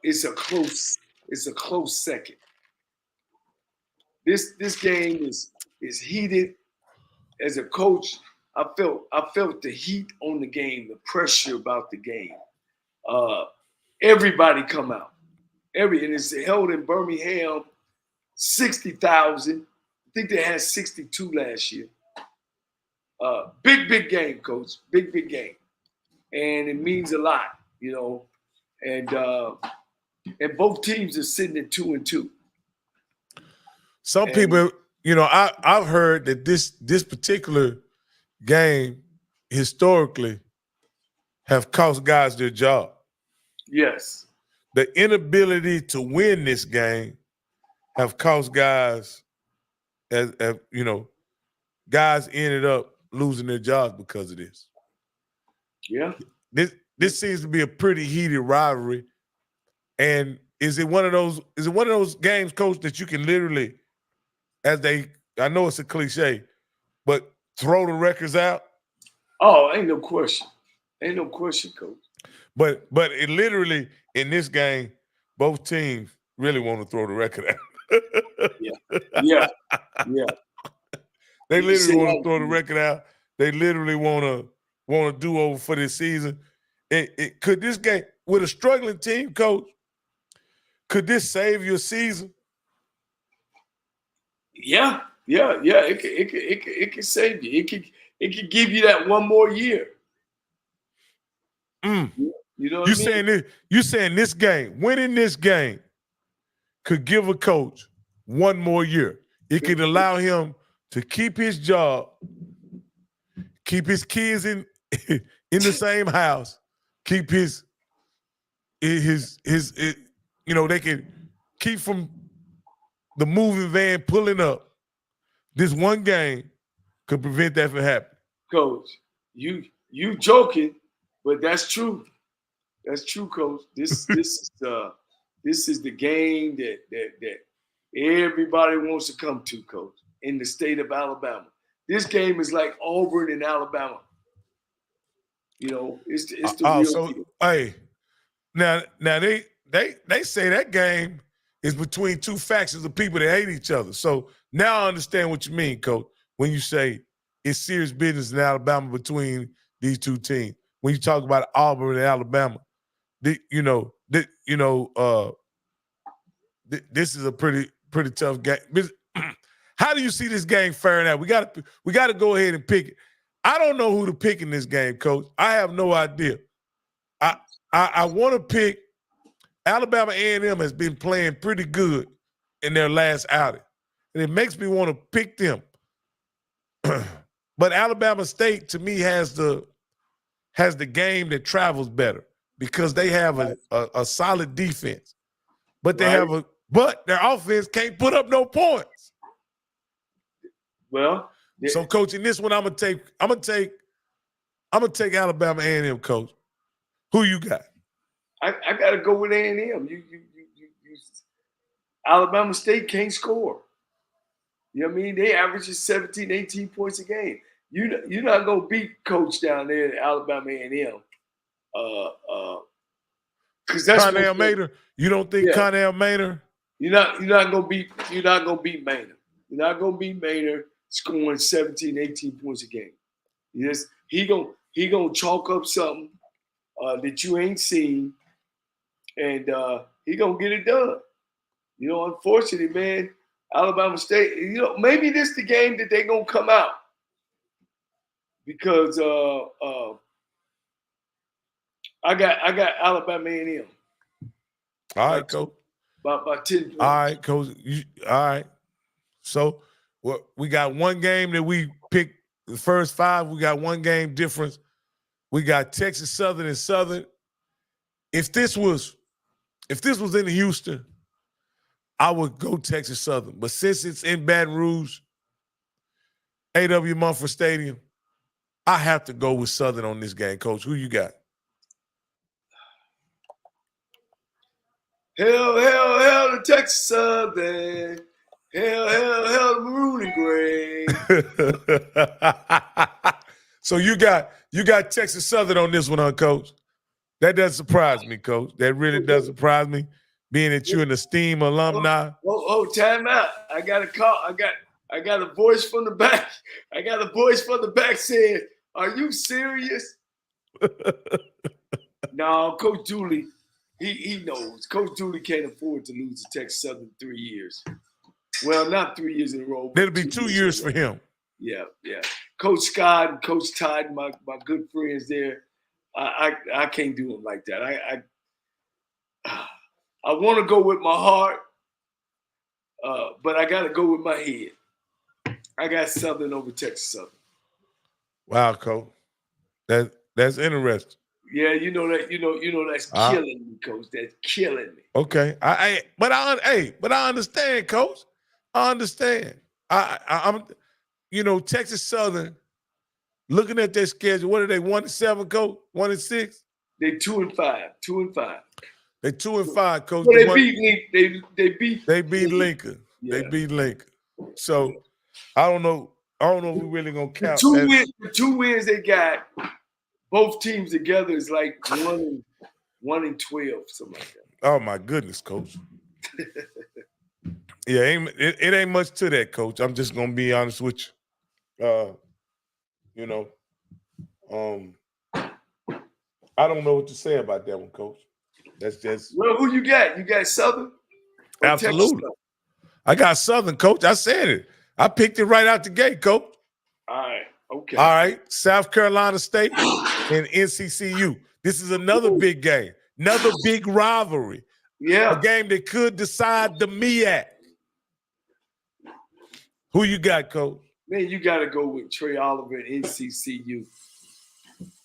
it's a close second. This game is heated. As a coach, I felt the heat on the game, the pressure about the game. Everybody come out. And it's held in Birmingham, 60,000. I think they had 62 last year. Big game, Coach. Big game. And it means a lot, you know. And both teams are sitting at 2-2. Some people, you know, I've heard that this particular game historically have cost guys their job. Yes. The inability to win this game have cost guys, as you know, guys ended up losing their jobs because of this. Yeah. This seems to be a pretty heated rivalry. And is it one of those games, Coach, that you can literally, I know it's a cliche, but throw the records out? Oh, ain't no question. Ain't no question, Coach. But it literally, in this game, both teams really want to throw the record out. Yeah. They literally want to throw the record out. They literally want to do over for this season. Could this game, with a struggling team, Coach, could this save your season? Yeah. It can save you. It could give you that one more year. You know what I mean? You saying this game, winning this game, could give a coach one more year. It could allow him to keep his job, keep his kids in the same house, keep his you know, they can keep from the moving van pulling up. This one game could prevent that from happening. Coach, you joking, but that's true. That's true, Coach. This is the game that everybody wants to come to, Coach, in the state of Alabama. This game is like Auburn and Alabama. You know, it's the real deal. Hey, now they say that game is between two factions of people that hate each other. So now I understand what you mean, Coach, when you say it's serious business in Alabama between these two teams. When you talk about Auburn and Alabama, this is a pretty tough game. How do you see this game faring out? We got to go ahead and pick it. I don't know who to pick in this game, Coach. I have no idea. I want to pick Alabama. A&M has been playing pretty good in their last outing, and it makes me want to pick them. But Alabama State, to me, has the game that travels better because they have a solid defense, but but their offense can't put up no points. Well, so Coach, in this one, I'm gonna take Alabama A&M, Coach. Who you got? I gotta go with A&M. You Alabama State can't score. You know what I mean? They averages 17, 18 points a game. You're not gonna beat Coach down there at Alabama A&M. Because that's Connell Maynard. You don't think Connell Maynard? You're not gonna beat Maynard. You're not gonna beat Maynard. scoring 17, 18 points a game. Yes, he gonna chalk up something that you ain't seen, and he gonna get it done. You know, unfortunately, man, Alabama State. You know, maybe this the game that they gonna come out because I got Alabama A&M. All right, Coach. By 10 points. All right, Coach. All right. So we got one game that we picked the first 5. We got one game difference. We got Texas Southern and Southern. If this was in Houston, I would go Texas Southern. But since it's in Baton Rouge, A.W. Mumford Stadium, I have to go with Southern on this game, Coach. Who you got? Hell, the Texas Southern. Hell, the maroon and gray. So you got Texas Southern on this one, huh, Coach? That doesn't surprise me, Coach. That really does surprise me, being that you're an esteemed alumni. Time out. I got a call. I got a voice from the back. I got a voice from the back saying, "Are you serious?" No, Coach Dooley, he knows. Coach Dooley can't afford to lose to Texas Southern 3 years. Well, not 3 years in a row. It'll be 2 years for him. Yeah. Coach Scott and Coach Todd, my good friends there, I can't do them like that. I want to go with my heart, but I got to go with my head. I got Southern over Texas Southern. Wow, Coach, that's interesting. Yeah, you know that's killing me, Coach. That's killing me. Okay, but I understand, Coach. I understand. I'm, Texas Southern. Looking at their schedule, what are they? 1-7, Coach. 1-6. They 2-5. 2-5. They 2-5, Coach. Well, they beat Lincoln. Yeah. They beat Lincoln. So I don't know if we're really gonna count. The 2 wins they got, both teams together is like 1-12, something like that. Oh my goodness, Coach. Yeah, it ain't much to that, Coach. I'm just gonna be honest with you. I don't know what to say about that one, Coach. That's just who you got? You got Southern? Absolutely. I got Southern, Coach. I said it. I picked it right out the gate, Coach. All right. Okay. All right. South Carolina State and NCCU. This is another big game, another big rivalry. Yeah. A game that could decide the MEAC. Who you got, Coach? Man, you got to go with Trey Oliver and NCCU.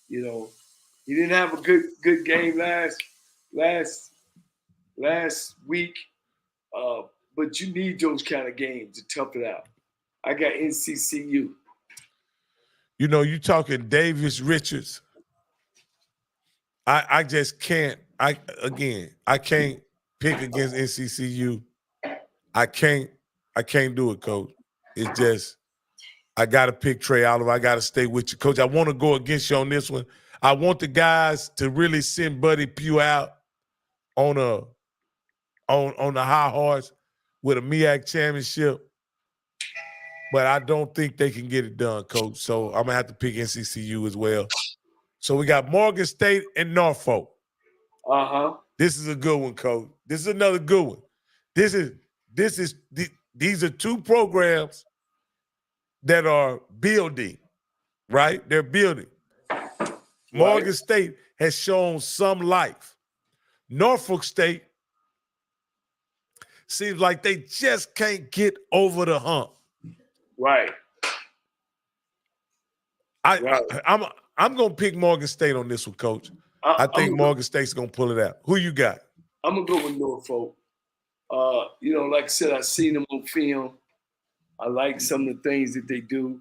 You know, he didn't have a good game last week, but you need those kind of games to tough it out. I got NCCU. You know, you talking Davis Richards. I just can't. I can't pick against NCCU. I can't do it, Coach. It's just I got to pick Trey Oliver. I got to stay with you, Coach. I want to go against you on this one. I want the guys to really send Buddy Pugh out on the high horse with a MEAC championship, but I don't think they can get it done, Coach. So I'm gonna have to pick NCCU as well. So we got Morgan State and Norfolk. This is a good one, Coach. This is another good one. These are 2 programs that are building, right? They're building. Morgan State has shown some life. Norfolk State seems like they just can't get over the hump. Right. I'm gonna pick Morgan State on this one, Coach. I think Morgan State's gonna pull it out. Who you got? I'm gonna go with Norfolk. Like I said, I've seen them on film. I like some of the things that they do.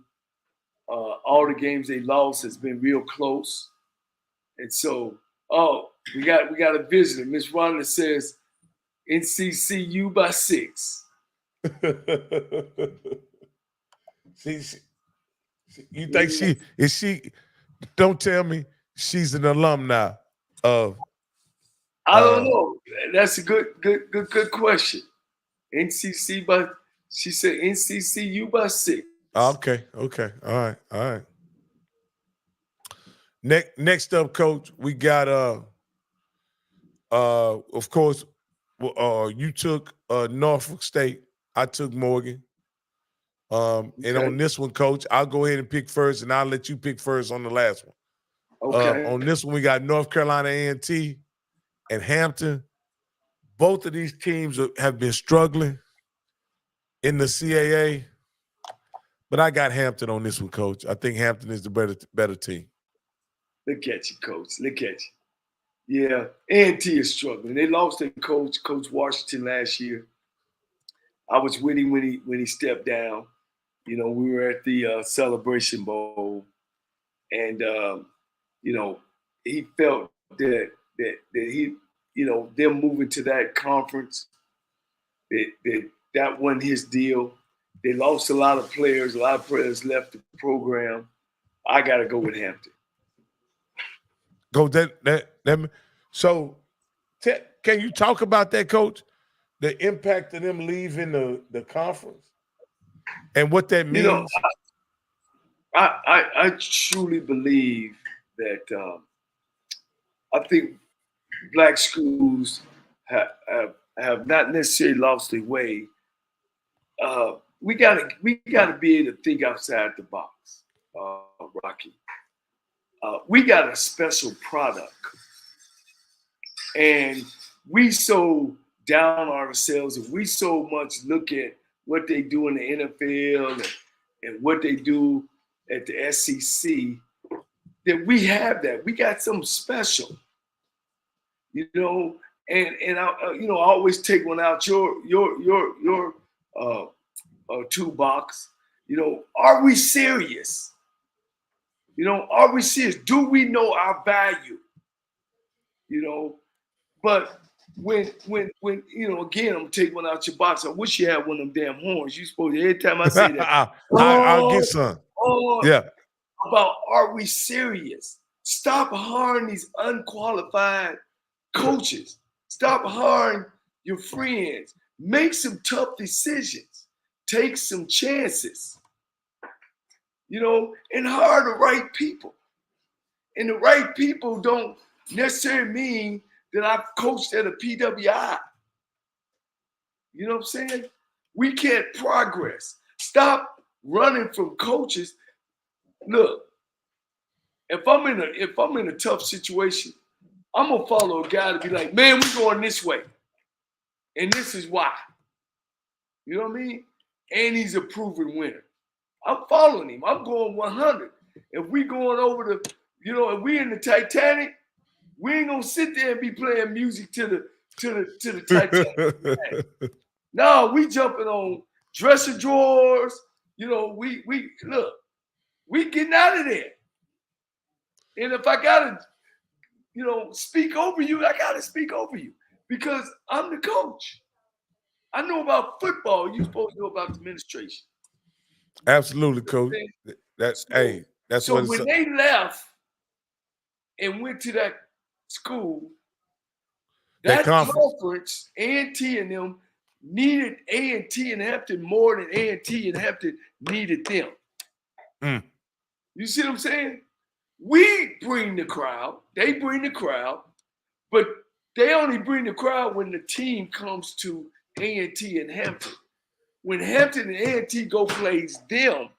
All the games they lost has been real close. And so, we got a visitor. Miss Rhonda says NCCU by 6. You think she? Don't tell me she's an alumni of. I don't know. That's a good question. She said NCCU by 6. Okay. Okay. All right. All right. Next up, Coach, we got of course, you took Norfolk State. I took Morgan. And Okay. on this one, Coach, I'll go ahead and pick first, and I'll let you pick first on the last one. Okay. On this one, we got North Carolina A&T and Hampton. Both of these teams have been struggling in the CAA, but I got Hampton on this one, Coach. I think Hampton is the better team. Look at you, Coach. Look at you. Yeah, A&T is struggling. They lost their coach, Coach Washington, last year. I was with him when he stepped down. You know, we were at the Celebration Bowl, and you know, he felt that he, you know, them moving to that conference, that wasn't his deal. They lost a lot of players. A lot of players left the program. I got to go with Hampton. Go that. So, can you talk about that, Coach? The impact of them leaving the conference and what that You know, means. I truly believe that I think black schools have not necessarily lost their way. We gotta be able to think outside the box, Rocky. We got a special product, and we so down on ourselves, and we so much look at what they do in the NFL and what they do at the SEC that we have that. We got something special, you know. And I, you know, I always take one out your toolbox. You know, are we serious? You know, are we serious? Do we know our value? You know, but when you know, again, I'm taking one out your box. I wish you had one of them damn horns. You supposed to every time I say that. I'll get some. Yeah. About are we serious? Stop hiring these unqualified coaches. Stop hiring your friends. Make some tough decisions. Take some chances. You know, and hire the right people. And the right people don't necessarily mean that I've coached at a PWI. You know what I'm saying? We can't progress. Stop running from coaches. Look, if I'm in a tough situation, I'm gonna follow a guy to be like, man, we're going this way. And this is why. You know what I mean? And he's a proven winner. I'm following him. I'm going 100. If we going over the, you know, if we in the Titanic, we ain't gonna sit there and be playing music to the Titanic. No, we jumping on dresser drawers. You know, we look, we getting out of there. And if I gotta, you know, speak over you, I gotta speak over you because I'm the coach. I know about football. You're supposed to know about administration. Absolutely, Coach. That's so what it's. When they left and went to that school, that conference, A&T and them needed A&T and Hampton more than A&T and Hampton needed them. Mm. You see what I'm saying? We bring the crowd, they bring the crowd, but they only bring the crowd when the team comes to A&T and Hampton. When Hampton and A&T go plays them,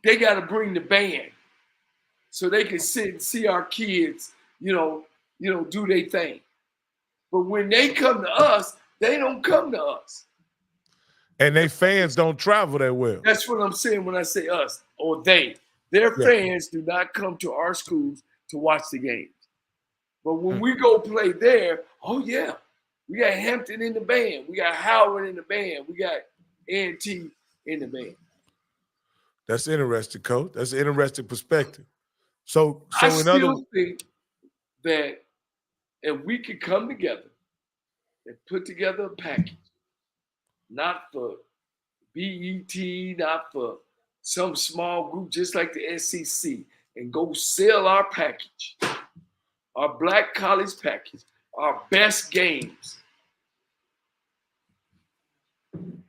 they got to bring the band so they can sit and see our kids, you know, do their thing. But when they come to us, they don't come to us. And they fans don't travel that well. That's what I'm saying when I say us or they. Their fans do not come to our schools to watch the games. But when we go play there, oh yeah, we got Hampton in the band. We got Howard in the band. We got A&T in the band. That's interesting, Coach. That's an interesting perspective. So I still think that if we could come together and put together a package, not for BET, not for some small group just like the SEC, and go sell our package, our Black College package, our best games.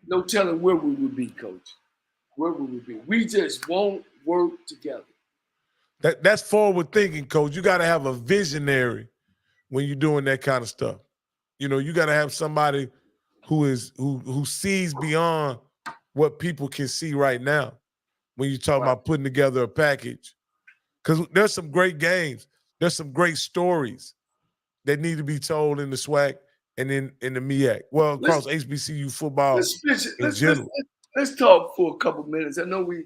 No telling where we would be, Coach. where would we be? We just won't work together. That's forward thinking, coach. You got to have a visionary when you're doing that kind of stuff. You know, you got to have somebody who sees beyond what people can see right now when you talk about putting together a package. Because there's some great games. There's some great stories that need to be told in the SWAC and in the MEAC. Well, across HBCU football in general. Let's talk for a couple minutes. I know we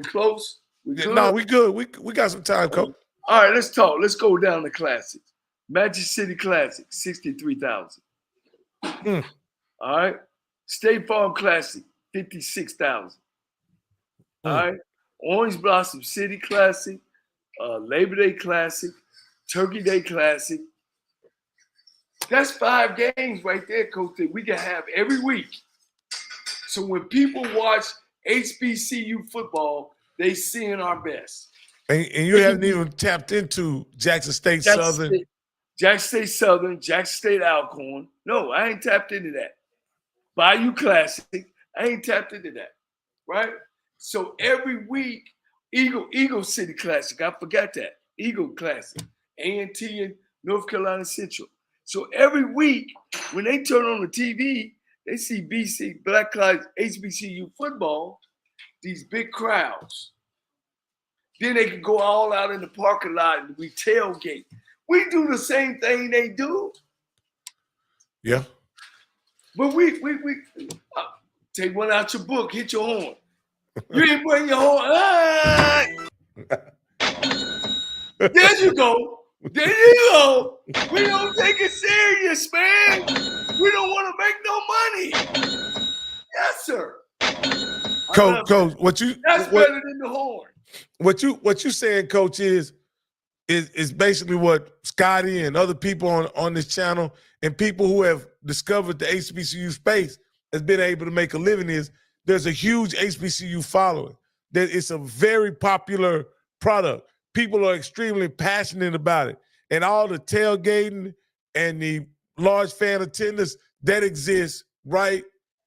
close. We good? No, we good. We got some time, coach. All right, let's talk. Let's go down the classics. Magic City Classic, 63,000. All right. State Farm Classic, 56,000. All right. Orange Blossom City Classic, Labor Day Classic, Turkey Day Classic. That's 5 games right there, coach, that we can have every week. So when people watch HBCU football, they seeing our best. And you haven't even tapped into Jackson State Southern. Jackson State Southern, Jackson State Alcorn. No, I ain't tapped into that. Bayou Classic, I ain't tapped into that, right? So every week, Eagle City Classic, I forgot that. Eagle Classic, A&T and North Carolina Central. So every week, when they turn on the TV, they see BC, Black Lives, HBCU football, these big crowds. Then they can go all out in the parking lot and we tailgate. We do the same thing they do. Yeah. But we take one out your book, hit your horn. You ain't bring your horn. Ah! There you go. There you go. We don't take it serious, man. We don't want to make no money. Yes, sir. Coach, that's better than the horn. What you saying, coach, is basically what Scotty and other people on this channel and people who have discovered the HBCU space has been able to make a living is there's a huge HBCU following. It's a very popular product. People are extremely passionate about it. And all the tailgating and the large fan attendance that exists right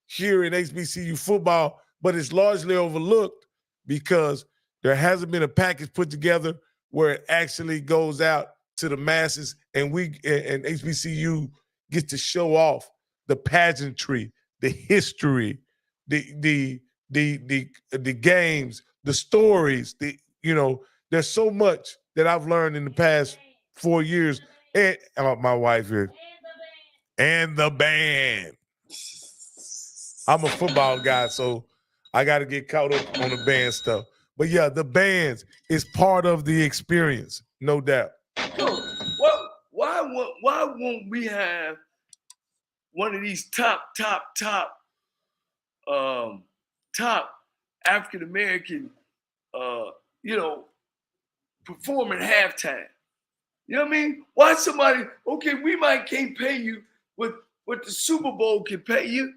here in HBCU football, but it's largely overlooked because there hasn't been a package put together where it actually goes out to the masses and HBCU gets to show off the pageantry, the history, the games, the stories, there's so much that I've learned in the past 4 years. And my wife here. And the band. I'm a football guy, so I got to get caught up on the band stuff. But yeah, the bands is part of the experience, no doubt. Why won't we have one of these top African American, perform at halftime? You know what I mean? Why somebody? Okay, we can't pay you what the Super Bowl can pay you.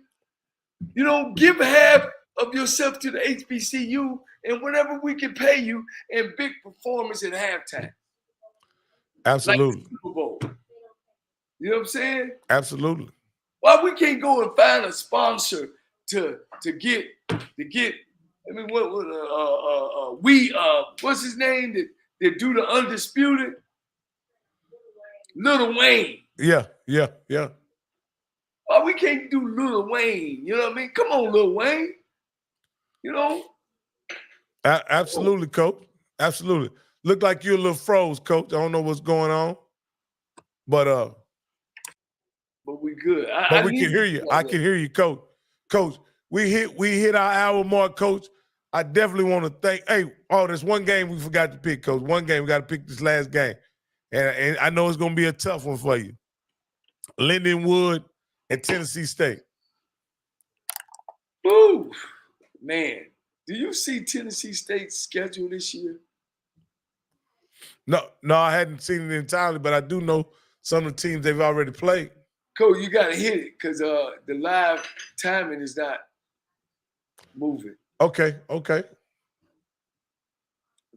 Give half of yourself to the HBCU and whatever we can pay you and big performance at halftime. Absolutely. Like the Super Bowl. You know what I'm saying? Absolutely. Why we can't go and find a sponsor to get? I mean, what's his name that do the Undisputed? Lil Wayne. Yeah. Why we can't do Lil Wayne? You know what I mean? Come on, Lil Wayne. Absolutely, coach. Absolutely. Look like you're a little froze, coach. I don't know what's going on, but we good. But we can hear you. I can hear you, coach. Coach, we hit our hour mark, coach. I definitely want to thank. There's one game we forgot to pick, coach. One game we got to pick this last game, and I know it's going to be a tough one for you. Lindenwood and Tennessee State. Ooh, man. Do you see Tennessee State's schedule this year? No, I hadn't seen it entirely, but I do know some of the teams they've already played. Coach, you got to hit it because the live timing is not moving. Okay. I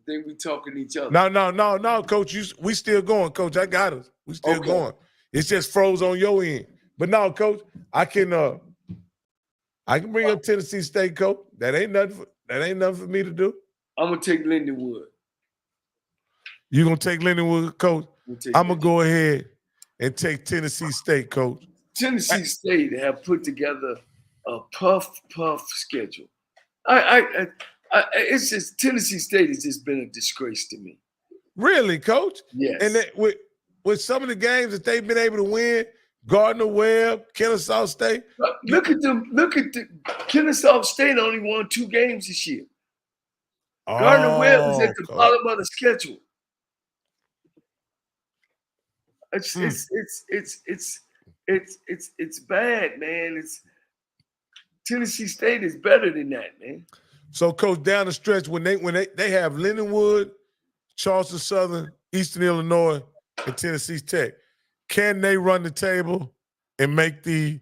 think we talking to each other. No, coach. We still going, coach. I got us. We still going. It's just froze on your end. But no, coach, I can I can bring up Tennessee State, coach. That ain't nothing for me to do. I'm gonna take Lindenwood. You gonna take Lindenwood, coach? I'm gonna go ahead and take Tennessee State, coach. Tennessee State have put together a puff schedule. It's just Tennessee State has just been a disgrace to me. Really, coach? Yes. And with some of the games that they've been able to win, Gardner-Webb, Kennesaw State. Look at them. Look at the Kennesaw State only won 2 games this year. Gardner-Webb is at the bottom of the schedule. It's bad, man. Tennessee State is better than that, man. So, coach, down the stretch when they have Lindenwood, Charleston Southern, Eastern Illinois, and Tennessee Tech, can they run the table and make the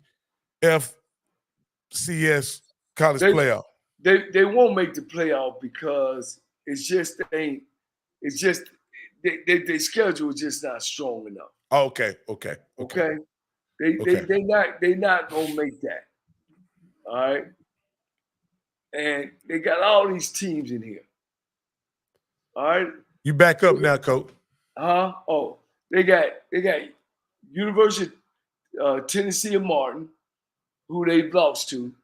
FCS college playoff? They won't make the playoff because their schedule is just not strong enough. Okay. They not gonna make that. All right. And they got all these teams in here. All right. You back up now, coach. Oh, they got University of Tennessee and Martin, who they lost to.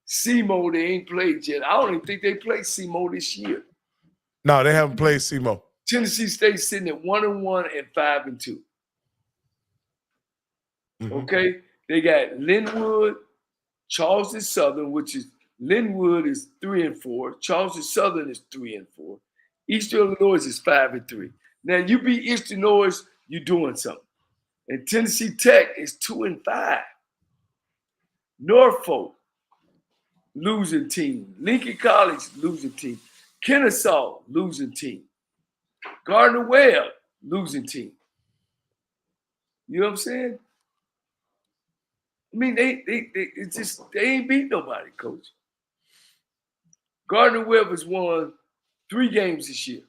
SEMO, they ain't played yet. I don't even think they played SEMO this year. No, they haven't played SEMO. Tennessee State sitting at 1-1 and 5-2. Mm-hmm. Okay, they got Linwood, Charleston Southern, which is Linwood is 3-4. Charleston Southern is 3-4. Eastern Illinois is 5-3. Now you beat Eastern Illinois, you're doing something. And Tennessee Tech is 2-5. Norfolk, losing team. Lincoln College, losing team. Kennesaw, losing team. Gardner-Webb, losing team. You know what I'm saying? I mean, they ain't beat nobody, coach. Gardner-Webb has won 3 games this year.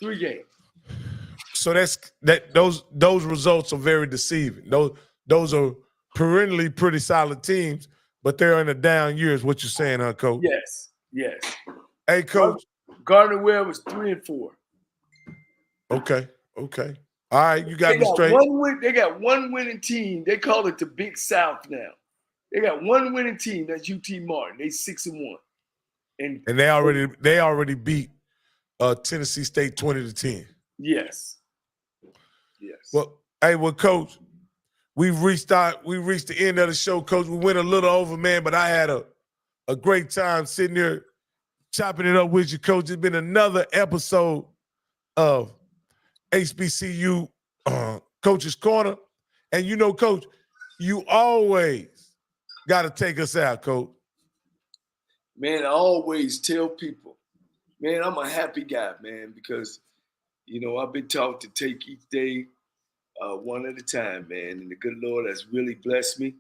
3 games. So those results are very deceiving. Those are perennially pretty solid teams, but they're in a down year, is what you're saying, huh, coach? Yes. Hey, coach. Gardner-Webb was 3-4. Okay. All right, you got me straight. They got one winning team. They call it the Big South now. They got one winning team. That's UT Martin. They 6-1. And they already beat Tennessee State 20-10. Yes. Well, coach, we've reached the end of the show, coach. We went a little over, man, but I had a great time sitting here chopping it up with you, coach. It's been another episode of HBCU Coaches Corner. And you know, coach, you always got to take us out, coach. Man, I always tell people, man, I'm a happy guy, man, because, I've been taught to take each day one at a time, man. And the good Lord has really blessed me.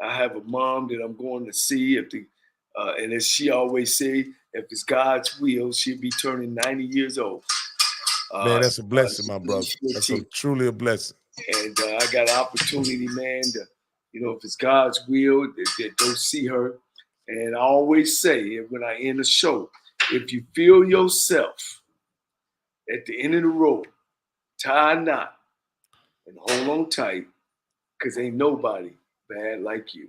I have a mom that I'm going to see and as she always say, if it's God's will, she'll be turning 90 years old. Man, that's a blessing, my brother. That's truly a blessing. And I got an opportunity, man, to, if it's God's will, to go see her. And I always say when I end a show, if you feel yourself at the end of the road, tie a knot and hold on tight, because ain't nobody bad like you.